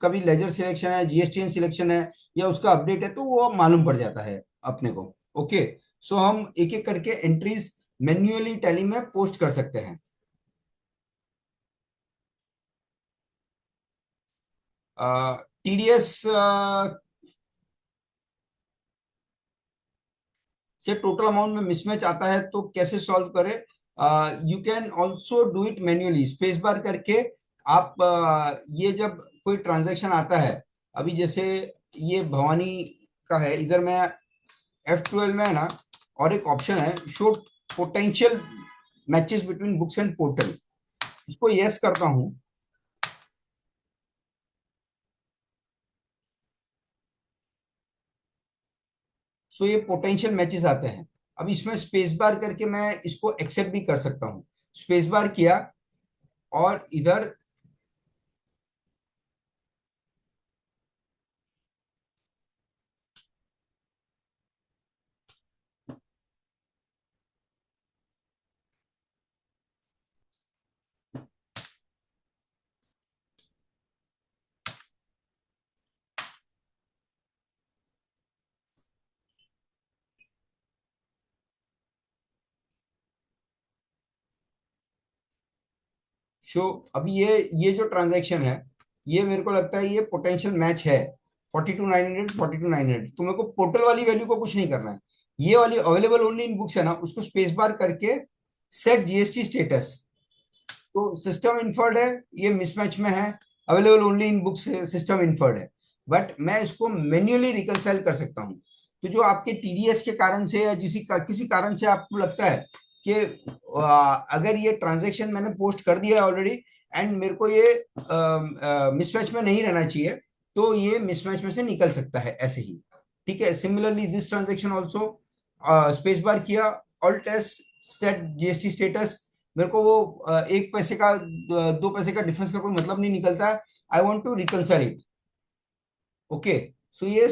Speaker 2: कभी लेजर सिलेक्शन है, जीएसटीएन सिलेक्शन है, या उसका अपडेट है, तो वो मालूम पड़ जाता है अपने को. ओके, सो हम एक एक करके एंट्रीज मैन्युअली टैली में पोस्ट कर सकते हैं. टीडीएस से टोटल अमाउंट में मिसमैच आता है तो कैसे सॉल्व करें? You can also do it manually, space bar करके। आप ये जब कोई ट्रांजैक्शन आता है, अभी जैसे ये भवानी का है, इधर मैं F12 में है ना, और एक ऑप्शन है show potential matches between books and portal, इसको यस करता हूं। सो ये पोटेंशियल मैचेस आते हैं। अब इसमें स्पेस बार करके मैं इसको एक्सेप्ट भी कर सकता हूं। स्पेस बार किया और इधर शो, अभी ये जो ट्रांजैक्शन है, ये मेरे को लगता है ये पोटेंशियल मैच है 42,900 42,900। तो मेरे को पोर्टल वाली वैल्यू को कुछ नहीं करना है, ये वाली अवेलेबल ओनली इन बुक्स है ना, उसको स्पेस बार करके सेट जीएसटी स्टेटस। तो सिस्टम इन्फर्ड है, ये मिसमैच में है, available only in books, system inferred है। बट मैं इसको मैन्युअली रिकंसाइल कर सकता हूँ। तो जो आपके टीडीएस के कारण से या किसी कारण से आपको लगता है कि अगर ये ट्रांजैक्शन मैंने पोस्ट कर दिया है ऑलरेडी एंड मेरे को ये मिसमैच में नहीं रहना चाहिए, तो ये मिसमैच में से निकल सकता है ऐसे ही। ठीक है, similarly this transaction also, space bar किया, alt S, set GST status. मेरे को वो 1 पैसे का 2 पैसे का डिफरेंस का कोई मतलब नहीं निकलता है। I want to reconcile it. Okay, so ये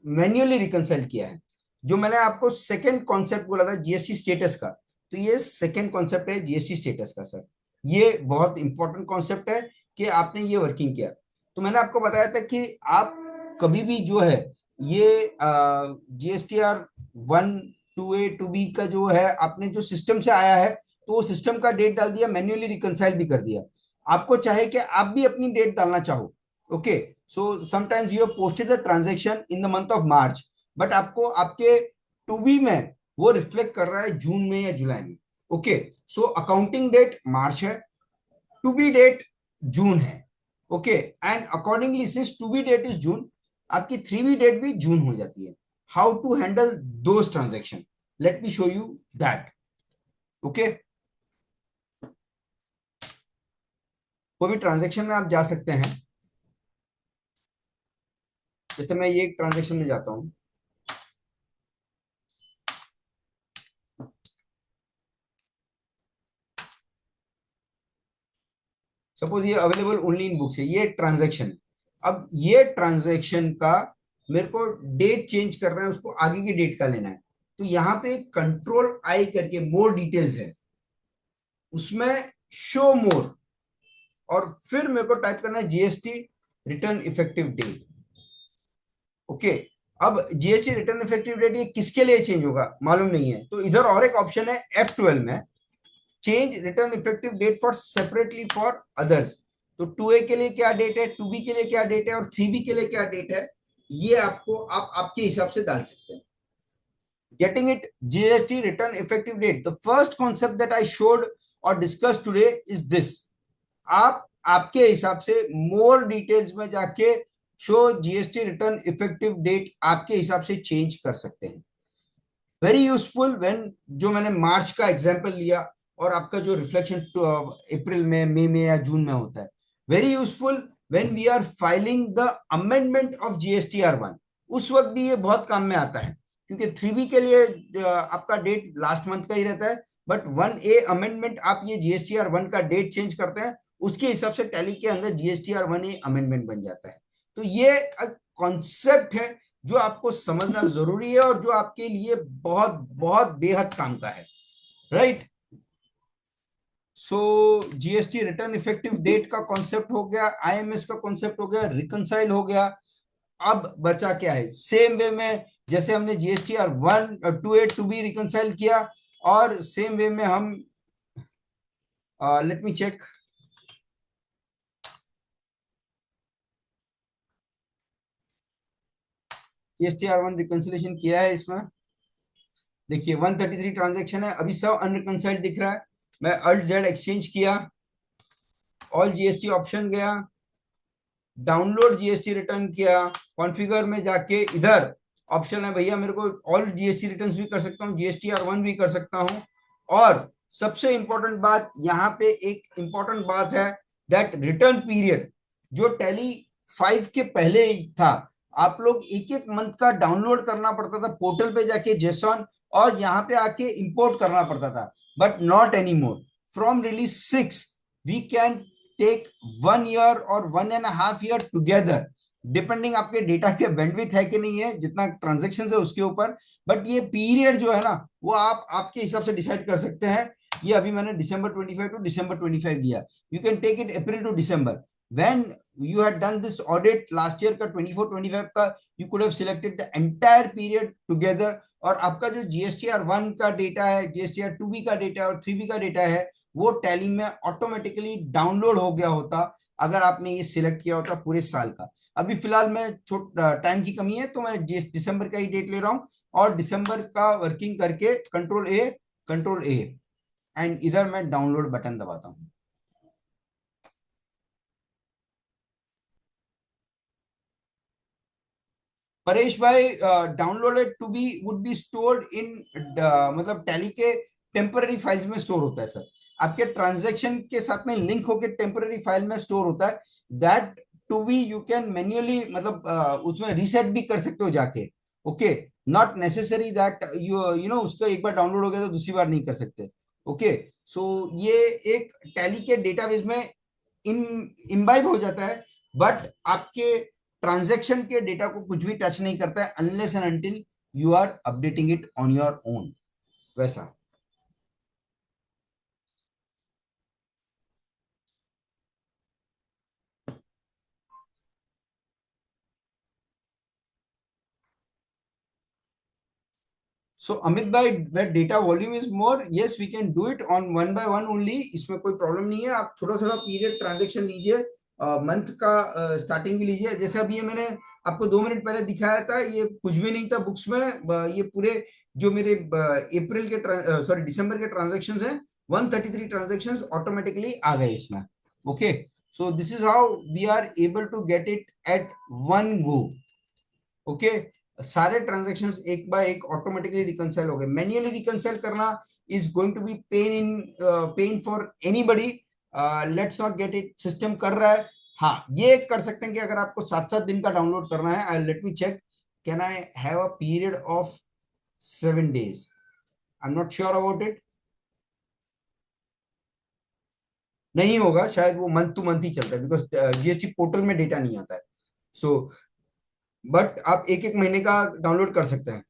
Speaker 2: मैन्युअली रिकंसाइल किया है। जो मैंने आपको सेकंड कॉन्सेप्ट बोला था जीएसटी स्टेटस का, तो ये सेकंड कॉन्सेप्ट है जीएसटी स्टेटस का सर। ये बहुत इंपॉर्टेंट कॉन्सेप्ट है कि आपने ये वर्किंग किया। तो मैंने आपको बताया था कि आप कभी भी जो है ये जीएसटीआर 1 2A 2B का जो है, आपने जो सिस्टम से आया है, तो वो सिस्टम का डेट डाल दिया, मैन्युअली रिकंसाइल भी कर दिया। आपको चाहे कि आप भी अपनी डेट डालना चाहो, okay. So sometimes you have posted the transaction in the month of March, but आपको आपके टू बी में वो रिफ्लेक्ट कर रहा है जून में या जुलाई में। Okay, so accounting date March है, टू बी डेट जून है। Okay, and accordingly since two B date is June, आपकी थ्री बी डेट भी जून हो जाती है। How to handle those transaction, let me show you that. Okay, कोई भी transaction में आप जा सकते हैं। जैसे मैं ये एक ट्रांजेक्शन में जाता हूं, सपोज ये अवेलेबल ओनली इन बुक्स है, ये ट्रांजैक्शन है। अब ये ट्रांजैक्शन का मेरे को डेट चेंज करना है, उसको आगे की डेट का लेना है। तो यहाँ पे कंट्रोल आई करके मोर डिटेल्स है, उसमें शो मोर, और फिर मेरे को टाइप करना है GST return effective date. Okay, अब जीएसटी रिटर्न इफेक्टिव डेट ये किसके लिए चेंज होगा मालूम नहीं है, तो इधर और एक ऑप्शन है F12 में, change return effective date for separately for others. तो 2A के लिए क्या डेट है, 2B के लिए क्या डेट है, और 3B के लिए क्या डेट है, ये आपको आप आपके हिसाब से डाल सकते हैं। Getting it, GST return effective date, the first concept that I showed और डिस्कस टुडे इज दिस। आप आपके हिसाब से मोर डिटेल्स में जाके show GST return effective date आपके हिसाब से चेंज कर सकते हैं। वेरी यूजफुल व्हेन, जो मैंने मार्च का एग्जांपल लिया और आपका जो रिफ्लेक्शन अप्रैल में, मई में या जून में होता है, very useful when we are filing the amendment of GSTR 1। उस वक्त भी ये बहुत काम में आता है, क्योंकि 3B के लिए आपका डेट लास्ट मंथ का ही रहता है, बट 1A अमेंडमेंट आप ये जीएसटीआर 1 का डेट चेंज करते हैं, उसके हिसाब से टैली के अंदर जीएसटीआर 1A अमेंडमेंट बन जाता है। तो ये कॉन्सेप्ट है जो आपको समझना जरूरी है और जो आपके लिए बहुत बहुत बेहद काम का है, right. So GST return effective date का कॉन्सेप्ट हो गया, आईएमएस का कॉन्सेप्ट हो गया, रिकंसाइल हो गया। अब बचा क्या है, सेम वे में जैसे हमने जीएसटीआर 1 2A 2B रिकंसाइल किया, और सेम वे में हम late me check, GSTR1 reconciliation किया है इसमें। देखिए 133 ट्रांजेक्शन है, अभी सब अनरिकंसाइल्ड दिख रहा है। मैं अल्ट जेड एक्सचेंज किया, ऑल जीएसटी ऑप्शन गया, डाउनलोड जीएसटी रिटर्न किया, कॉन्फ़िगर में जाके इधर ऑप्शन है भैया, मेरे को ऑल जीएसटी रिटर्न्स भी कर सकता हूँ, GSTR1 भी कर सकता हूँ। और सबसे इंपॉर्टेंट बात यहाँ पे, एक इंपॉर्टेंट बात है, दैट रिटर्न पीरियड जो टैली 5 के पहले ही था, आप लोग एक एक मंथ का डाउनलोड करना पड़ता था पोर्टल पे जाके जेसॉन, और यहाँ पे आके इंपोर्ट करना पड़ता था, but not any more. From release 6 we can take 1 year और 1.5 year टुगेदर, डिपेंडिंग आपके डेटा के बैंडविड्थ है कि नहीं है, जितना ट्रांजेक्शन है उसके ऊपर। बट ये पीरियड जो है ना, वो आप आपके हिसाब से डिसाइड कर सकते हैं। ये अभी मैंने December 25 टू December 25 दिया, you can take it April to December। when you had done this audit last year का 24-25 का, you could have selected the entire period together, और आपका जो GSTR1 का डेटा है, GSTR2B का डेटा और 3B का डेटा है, वो टैली में ऑटोमेटिकली डाउनलोड हो गया होता अगर आपने ये सिलेक्ट किया होता पूरे साल का। अभी फिलहाल मैं टाइम की कमी है तो मैं दिसंबर का ही डेट ले रहा हूं, और दिसंबर का वर्किंग करके कंट्रोल ए एंड इधर मैं डाउनलोड बटन दबाता हूं। परेश भाई, downloaded two B would be stored in, मतलब टैली के टेम्पररी फाइल्स में स्टोर होता है सर, आपके ट्रांजैक्शन के साथ में लिंक होकर टेम्पररी फाइल में स्टोर होता है। That two B you can manually, मतलब उसमें रीसेट भी कर सकते हो जाके। Okay, not necessary that you know उसको एक बार डाउनलोड हो गया तो दूसरी बार नहीं कर सकते। ओके, सो ये एक टैली के डेटाबेस में इन इम्बाइब हो जाता है, बट आपके ट्रांजैक्शन के डेटा को कुछ भी टच नहीं करता है unless and until you are updating it on your own, वैसा। सो अमित भाई, where data volume is more, yes we can do it on 1 by 1 only, इसमें कोई प्रॉब्लम नहीं है। आप छोटा छोटा पीरियड ट्रांजेक्शन लीजिए, मंथ का स्टार्टिंग लीजिए। जैसे अभी ये मैंने आपको 2 मिनट पहले दिखाया था, ये कुछ भी नहीं था बुक्स में, ये पूरे जो मेरे अप्रैल के सॉरी दिसंबर के ट्रांजेक्शन हैं, 133 ट्रांजेक्शन ऑटोमेटिकली आ गए इसमें। Okay, so this is how we are able to get it at one go. Okay, सारे ट्रांजैक्शंस एक बाय एक ऑटोमेटिकली रिकंसाइल हो गए। मैन्युअली रिकंसाइल करना is going to be pain for anybody. Let's not get it, system कर रहा है। हाँ, ये कर सकते हैं कि अगर आपको 7-7 दिन का डाउनलोड करना है, I let me check, can I have a period of 7 days? I am not sure about it, नहीं होगा शायद, वो मंथ टू मंथ ही चलता है बिकॉज जीएसटी पोर्टल में डेटा नहीं आता है। सो बट आप एक एक महीने का डाउनलोड कर सकते हैं।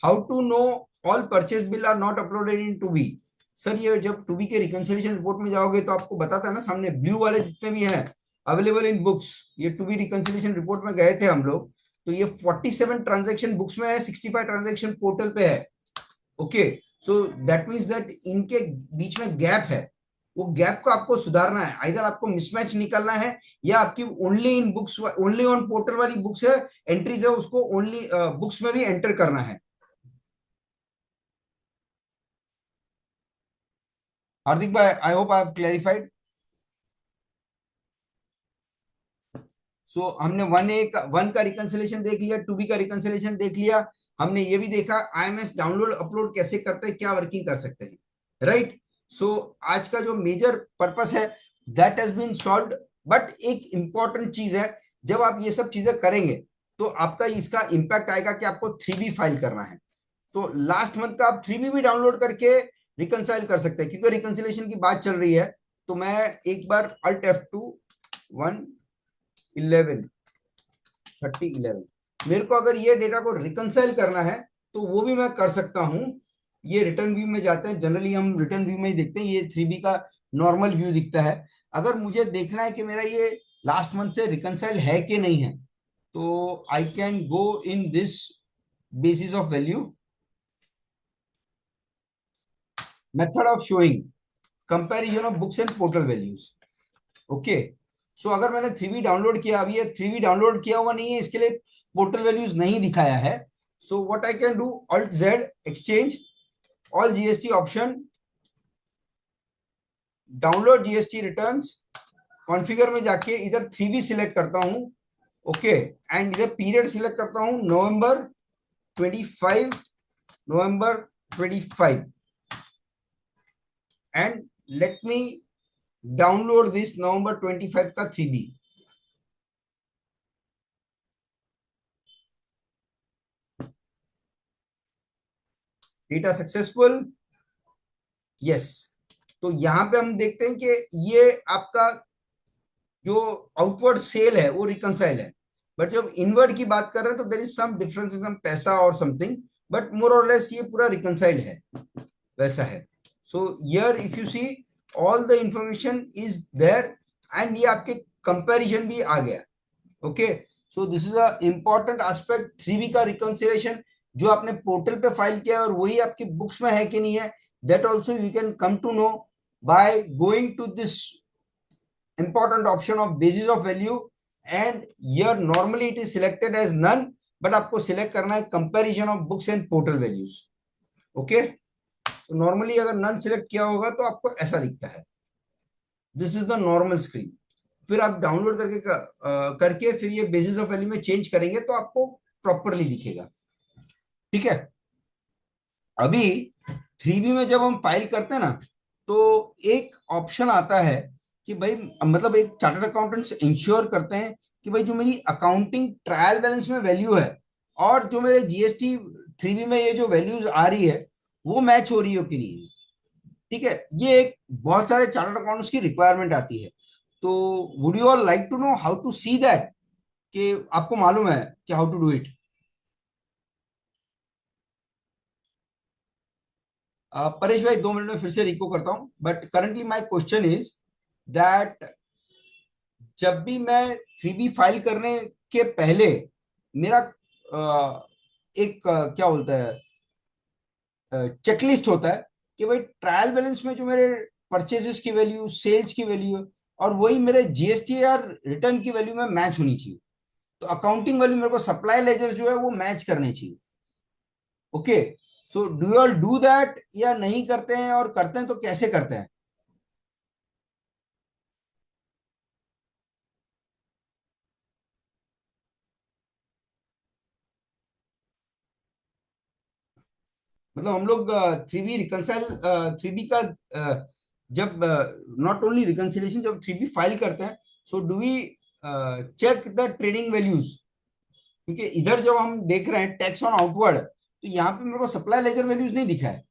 Speaker 2: How to know all purchase bill are not uploaded in two B? Sir ये जब टू बी के रिकंसिलिएशन रिपोर्ट में जाओगे तो आपको बताता है ना, सामने ब्लू वाले जितने भी हैं अवेलेबल इन बुक्स, ये टू बी रिकंसिलिएशन रिपोर्ट में गए थे हम लोग, तो ये 47 ट्रांजेक्शन बुक्स में है, 65 ट्रांजेक्शन पोर्टल पे है। Okay, so that means that इनके बीच में गैप है, वो गैप को आपको सुधारना है। आइदर आपको मिसमैच निकालना है, या आपकी only in books, only on portal वाली बुक्स है, एंट्रीज है, उसको ओनली बुक्स में भी एंटर करना है। हार्दिक भाई, I hope I have clarified. So हमने 1 का रिकंसिलेशन देख लिया, 2B का रिकंसिलेशन देख लिया, हमने ये भी देखा आईएमएस डाउनलोड अपलोड कैसे करते हैं, क्या वर्किंग कर सकते हैं, राइट। सो आज का जो मेजर पर्पस है that has been solved. But एक इंपॉर्टेंट चीज है, जब आप ये सब चीजें करेंगे तो आपका इसका इंपैक्ट आएगा कि आपको 3B फाइल करना है। तो लास्ट मंथ का आप 3B भी डाउनलोड करके रिकंसाइल कर सकते हैं, क्योंकि रिकंसिलेशन की बात चल रही है। तो मैं एक बार अल्ट F2 111 मेरे को अगर ये डेटा को रिकंसाइल करना है तो वो भी मैं कर सकता हूं। ये रिटर्न व्यू में जाते हैं, जनरली हम रिटर्न व्यू में ही देखते हैं, ये 3B का नॉर्मल व्यू दिखता है। अगर मुझे देखना है कि मेरा ये लास्ट मंथ से रिकंसाइल है कि नहीं है, तो I can go in this basis of value, method of showing, comparison of books and portal values. Okay, so अगर मैंने 3V डाउनलोड किया, अभी ये 3V डाउनलोड किया हुआ नहीं है, इसके लिए पोर्टल वैल्यूज नहीं दिखाया है. So what I can do, Alt Z, exchange, all GST option, download GST returns, configure में जाके इधर 3V सिलेक्ट करता हूं. ओके, एंड इधर पीरियड सिलेक्ट करता हूं नवंबर 25, नवंबर 25, and let me download this November 25 का 3B. Data successful, yes. तो यहां पे हम देखते हैं कि ये आपका जो आउटवर्ड सेल है वो रिकंसाइल है, बट जब इनवर्ड की बात कर रहे हैं तो there is some difference in सम पैसा और समथिंग, बट मोर और लेस ये पूरा रिकंसाइल है, वैसा है. So here if you see all the information is there, and ये आपके कंपैरिजन भी आ गया. Okay, so this is a important aspect. 3V का रिकंसिलिएशन जो आपने पोर्टल पे फाइल किया और वही आपकी बुक्स में है कि नहीं है, that also you can come to know by going to this important option of basis of value, and here normally it is selected as none, but आपको select करना है comparison of books and portal values. okay, so normally अगर none select किया होगा तो आपको ऐसा दिखता है. this is the normal screen. फिर आप डाउनलोड करके फिर ये बेसिस ऑफ वैल्यू में चेंज करेंगे तो आपको प्रॉपरली दिखेगा. ठीक है, अभी 3B में जब हम फाइल करते हैं ना, तो एक ऑप्शन आता है कि भाई, मतलब एक चार्टर्ड अकाउंटेंट्स इंश्योर करते हैं कि भाई जो मेरी अकाउंटिंग ट्रायल बैलेंस में वैल्यू है और जो मेरे जीएसटी 3B में ये जो वैल्यूज आ रही है वो मैच हो रही हो कि नहीं. ठीक है, ये एक बहुत सारे चार्टर्ड अकाउंटेंट्स की रिक्वायरमेंट आती है. तो would you all like to know how to see that, कि आपको मालूम है कि how to do it? Paresh भाई 2 मिनट में फिर से रिको करता हूं, but currently my question is that जब भी मैं 3B फाइल करने के पहले मेरा एक क्या बोलता है चेकलिस्ट होता है कि भाई ट्रायल बैलेंस में जो मेरे परचेजेस की वैल्यू, सेल्स की वैल्यू और वही मेरे जीएसटी या रिटर्न की वैल्यू में मैच होनी चाहिए. तो अकाउंटिंग वैल्यू मेरे को सप्लाई लेजर जो है वो मैच करने चाहिए. Okay, so do you all do that या नहीं करते हैं, और करते हैं तो कैसे करते हैं? मतलब हम लोग 3B रिकंसाइल, 3B का जब नॉट ओनली रिकंसिलिएशन, जब 3B फाइल करते हैं, so do we check the trading values? क्योंकि इधर जब हम देख रहे हैं टैक्स ऑन आउटवर्ड, तो यहाँ पे मेरे को सप्लाई लेजर वैल्यूज नहीं दिखा है.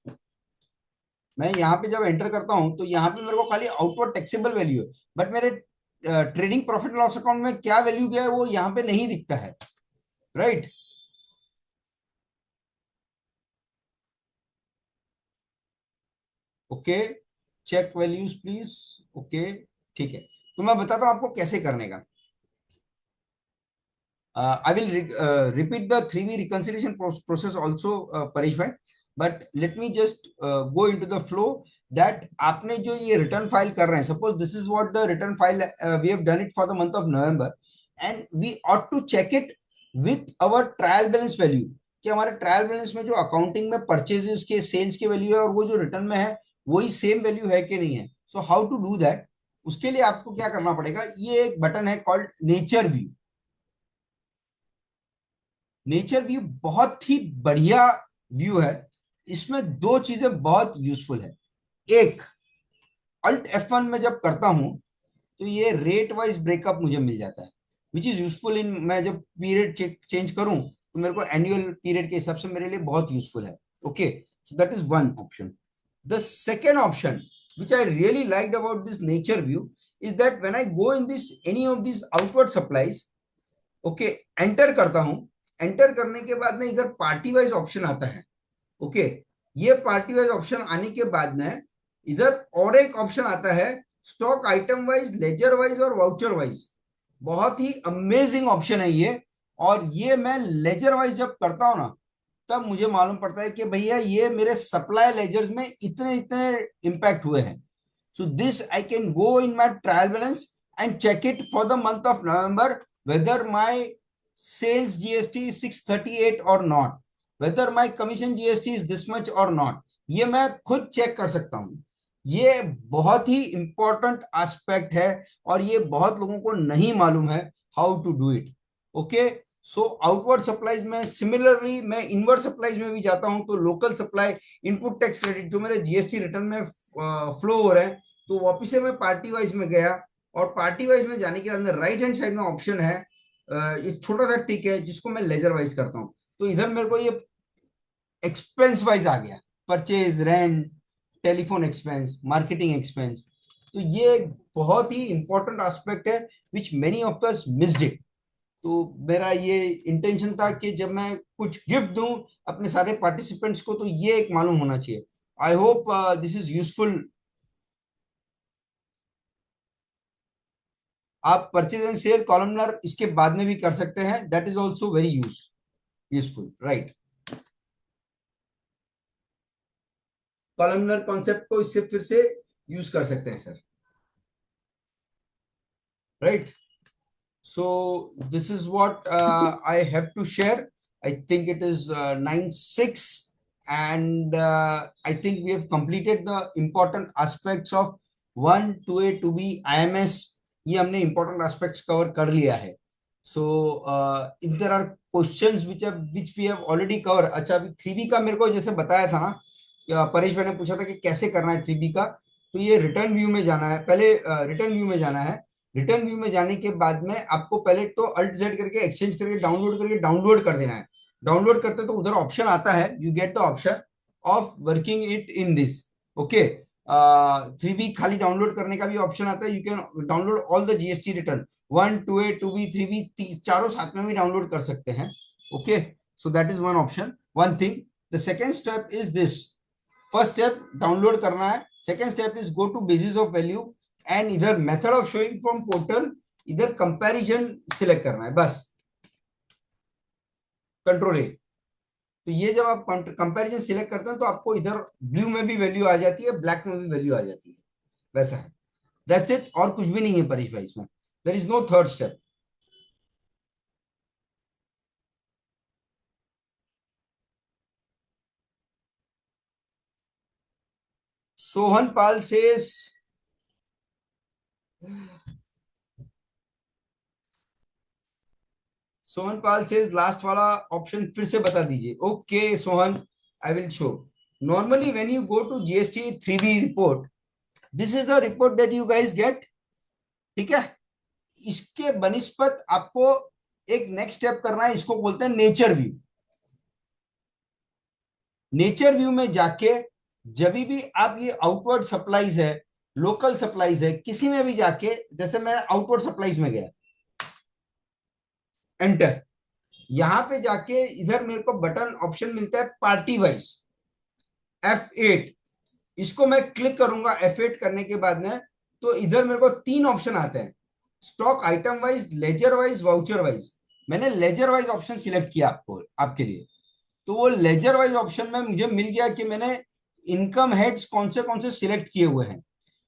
Speaker 2: मैं यहाँ पे जब एंटर करता हूँ तो यहाँ पे मेरे को खाली आउटवर्ड टैक्सेबल वैल्यू है, बट मेरे ट्रेडिंग प्रॉफिट लॉस अकाउंट में क्या वैल्यू गया है वो यहाँ पे नहीं दिखता है. Right? Okay, check values please. Okay, ठीक है, तो मैं बताता हूँ आपको कैसे करने का. I will repeat the 3B reconciliation process also, Paresh bhai, but let me just go into the flow that आपने जो ये return file कर रहे हैं, suppose this is what the return file we have done it for the month of November, and we ought to check it with our trial balance value, कि हमारे trial balance में जो accounting में purchases के, sales की value है और वो जो रिटर्न में है वही सेम वैल्यू है कि नहीं है. So how to do that, उसके लिए आपको क्या करना पड़ेगा, ये एक बटन है called nature view. Nature view बहुत ही बढ़िया व्यू है. इसमें दो चीजें बहुत यूजफुल है. एक, अल्ट F1 में जब करता हूं तो ये रेट वाइज ब्रेकअप मुझे मिल जाता है, विच इज यूजफुल इन, मैं जब पीरियड चेंज करूं तो मेरे को एनुअल पीरियड के हिसाब से मेरे लिए बहुत यूजफुल है. Okay, so that is one option. The second option which I really liked about this nature view is that when I go in this any of these outward supplies, okay, enter करता हूं. Enter करने के बाद में इधर party wise option आता है. Okay, ये पार्टी वाइज ऑप्शन आने के बाद में इधर और एक ऑप्शन आता है stock item wise, ledger wise और वाउचर वाइज. बहुत ही अमेजिंग ऑप्शन है ये. और ये मैं लेजर वाइज जब करता हूं ना, तब मुझे मालूम पड़ता है कि भैया ये मेरे सप्लाई लेजर्स में इतने इतने इंपैक्ट हुए हैं. So this I can go in my trial balance and check it for the month of November whether my sales GST is 638 or not, whether my commission GST is this much or not. ये मैं खुद check कर सकता हूं. ये बहुत ही important aspect है और ये बहुत लोगों को नहीं मालूम है how to do it. Okay, so outward supplies में सिमिलरली मैं इनवर्ड सप्लाईज में भी जाता हूं तो local supply, input tax credit जो मेरे जीएसटी रिटर्न में फ्लो हो रहे हैं, तो वापिस से मैं पार्टी वाइज में गया और पार्टी वाइज में जाने के अंदर राइट हैंड साइड में ऑप्शन है, एक छोटा सा टिक है जिसको मैं लेजर वाइज करता हूं. तो इधर मेरे को ये एक्सपेंस वाइज आ गया, purchase, rent, telephone expense, marketing expense. तो ये बहुत ही इंपॉर्टेंट एस्पेक्ट है विच many of us missed it. तो मेरा ये इंटेंशन था कि जब मैं कुछ गिफ्ट दूं अपने सारे पार्टिसिपेंट्स को तो ये एक मालूम होना चाहिए. I hope this is useful. आप परचेज एंड सेल कॉलमनर इसके बाद में भी कर सकते हैं, that is also very useful, right. Columnar concept को इससे फिर से यूज कर सकते हैं sir, right. So this is what I have to share. I think it is 9:06 and I think we have completed the important aspects of 1, 2A, 2B, IMS. ये हमने important aspects cover कर लिया है. So if there are questions which we have already covered. अच्छा, अभी 3B का मेरे को जैसे बताया था ना, परेश भाई ने पूछा था कि कैसे करना है 3B का. तो ये रिटर्न व्यू में जाना है, पहले रिटर्न व्यू में जाना है. रिटर्न व्यू में जाने के बाद में आपको पहले तो अल्ट जेड करके एक्सचेंज करके डाउनलोड कर देना है. डाउनलोड करते तो उधर ऑप्शन आता है, you get the option of working it in this. Okay, 3B खाली डाउनलोड करने का भी ऑप्शन आता है. You can download all the GST return 1, 2A, 2B, 3B, चारों साथ में भी डाउनलोड कर सकते हैं. Okay, so that is one option, one thing. The second step is this. First step download करना है. Second step is go to basis of value and इधर method of showing from portal, इधर comparison select करना है बस, control ए. तो ये जब आप कंपैरिजन सिलेक्ट करते हैं तो आपको इधर ब्लू में भी वैल्यू आ जाती है, ब्लैक में भी वैल्यू आ जाती है, वैसा है. दैट्स इट, और कुछ भी नहीं है परेश भाई इसमें. There is no third step. Sohan Pal says Sohan Pal says last वाला ऑप्शन फिर से बता दीजिए. Okay Sohan, I will show. Normally when you go to GST 3B report, this is the report that you guys get. ठीक है, इसके बनिस्पत आपको एक नेक्स्ट स्टेप करना है, इसको बोलते हैं नेचर व्यू. नेचर व्यू में जाके जब भी आप ये आउटवर्ड सप्लाईज है, लोकल सप्लाईज है, किसी में भी जाके, जैसे मैं आउटवर्ड सप्लाईज में गया, एंटर, यहां पे जाके इधर मेरे को बटन ऑप्शन मिलता है पार्टी वाइज, F8. इसको मैं क्लिक करूंगा. F8 करने के बाद में तो इधर मेरे को 3 ऑप्शन आते हैं, stock item wise, ledger wise, voucher wise. मैंने लेजर वाइज ऑप्शन सिलेक्ट किया आपके लिए. तो वो लेजर वाइज ऑप्शन में मुझे मिल गया कि मैंने इनकम हेड्स कौन से सिलेक्ट किए हुए हैं.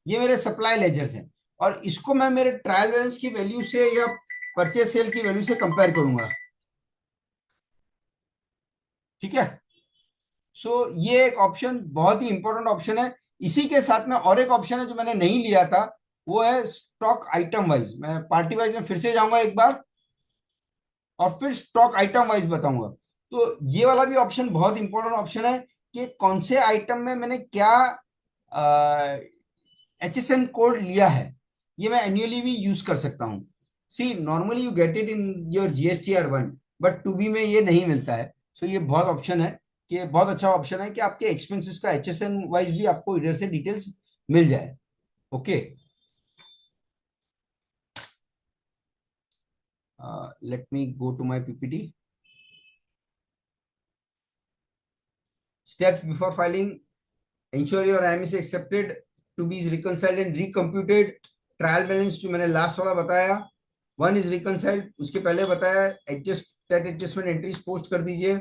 Speaker 2: ये मेरे सप्लाई लेजर्स हैं और इसको मैं मेरे ट्रायल बैलेंस की वैल्यू से या परचेज सेल की वैल्यू से कंपेयर करूंगा. ठीक है, सो ये एक ऑप्शन बहुत ही इंपॉर्टेंट ऑप्शन है. इसी के साथ में और एक ऑप्शन है जो मैंने नहीं लिया था, वो है स्टॉक आइटम वाइज. मैं पार्टी वाइज में फिर से जाऊंगा एक बार और फिर स्टॉक आइटम वाइज बताऊंगा. तो ये वाला भी ऑप्शन बहुत इंपॉर्टेंट ऑप्शन है कि कौन से आइटम में मैंने क्या HSN कोड लिया है. ये मैं एनुअली भी यूज कर सकता हूं. See normally you get it in your GSTR1, but 2B में ये नहीं मिलता है. सो ये बहुत ऑप्शन है कि बहुत अच्छा ऑप्शन है कि आपके एक्सपेंसेस का HSN वाइज भी आपको इधर से डिटेल्स मिल जाए. Okay, let me go to my PPT. Steps before filing: ensure your IMS is accepted, to be is reconciled and recomputed. Trial balance जो मैंने लास्ट वाला बताया, 1 इज रिकनसाइल्ड, उसके पहले बताया एडजस्टमेंट एंट्रीज पोस्ट कर दीजिए.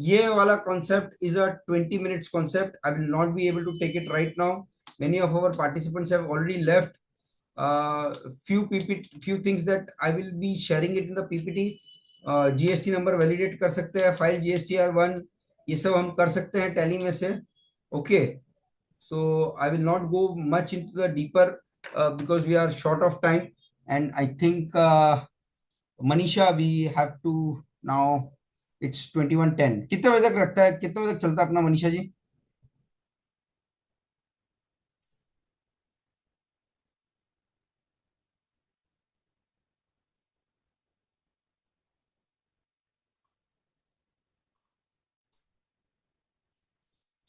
Speaker 2: ये वाला concept is a 20 minutes concept. I will not be able to take it right now. Many of our participants have already left. few things that I will be sharing it in the PPT. GST number validate कर सकते हैं, file GSTR1, ये सब हम कर सकते हैं Tally में से. Okay, so I will not go much into the deeper because we are short of time, and I think Manisha, we have to now. It's 21:10. कितने बजे तक रखता है, कितने बजे तक चलता है अपना Manisha ji?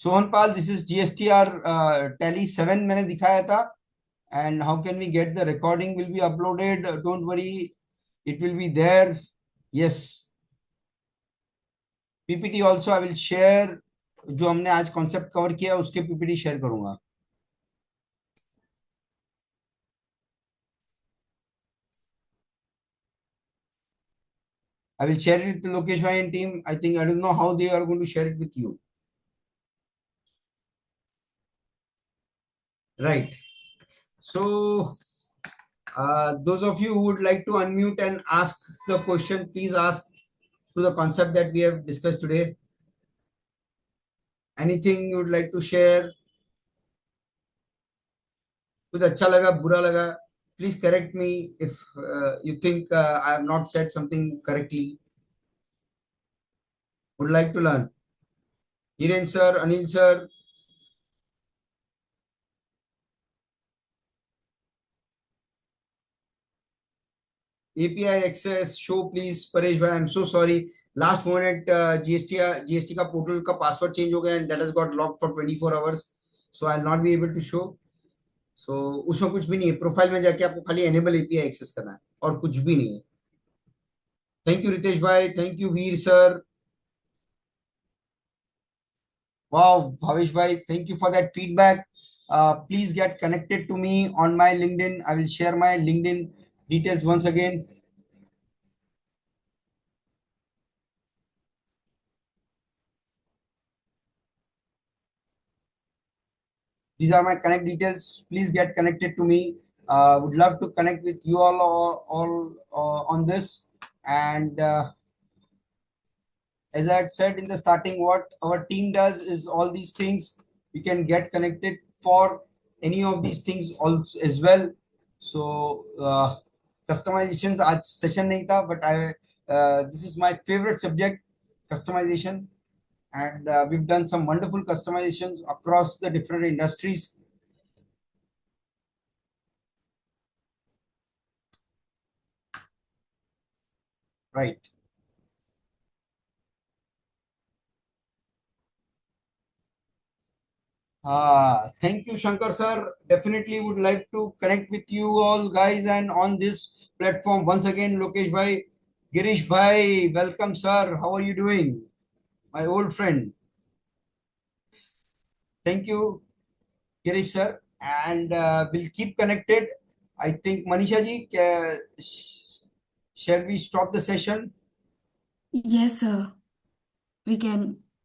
Speaker 2: Sohanpal, this is GSTR Tally 7 मैंने दिखाया था. And how can we get the recording will be uploaded? Don't worry, it will be there. Yes, PPT also I will share. जो हमने आज कॉन्सेप्ट कवर किया उसके PPT शेयर करूंगा. I will share it with Lokesh Bhai and team. I think I don't know how they are going to share it with you. Right. So those of you who would like to unmute and ask the question, please ask to the concept that we have discussed today. Anything you would like to share? कुछ अच्छा लगा, बुरा लगा, please correct me if you think I have not said something correctly. Would like to learn. Hiren sir, Anil sir. API access show please. Paresh bhai, I'm so sorry. Last moment GST का portal का password change हो गया and that has got locked for 24 hours. So I'll not be able to show. So उसमें कुछ भी नहीं है. Profile में जाके आपको खाली enable API access करना है और कुछ भी नहीं है. Thank you Ritesh bhai. Thank you Veer sir. Wow, Bhavesh bhai, thank you for that feedback. Please get connected to me on my LinkedIn. I will share my LinkedIn details once again. These are my connect details. Please get connected to me. Would love to connect with you all on this. And as I had said in the starting, what our team does is all these things. You can get connected for any of these things also as well. So customizations आज session नहीं था, but this is my favorite subject, customization, and we've done some wonderful customizations across the different industries. Right. Thank you, Shankar sir. Definitely would like to connect with you all guys and on this platform once again. Lokesh bhai, Girish bhai, welcome sir. How are you doing, my old friend? Thank you, Girish sir, and we'll keep connected. I think Manisha ji, shall we stop the session?
Speaker 3: Yes, sir. We can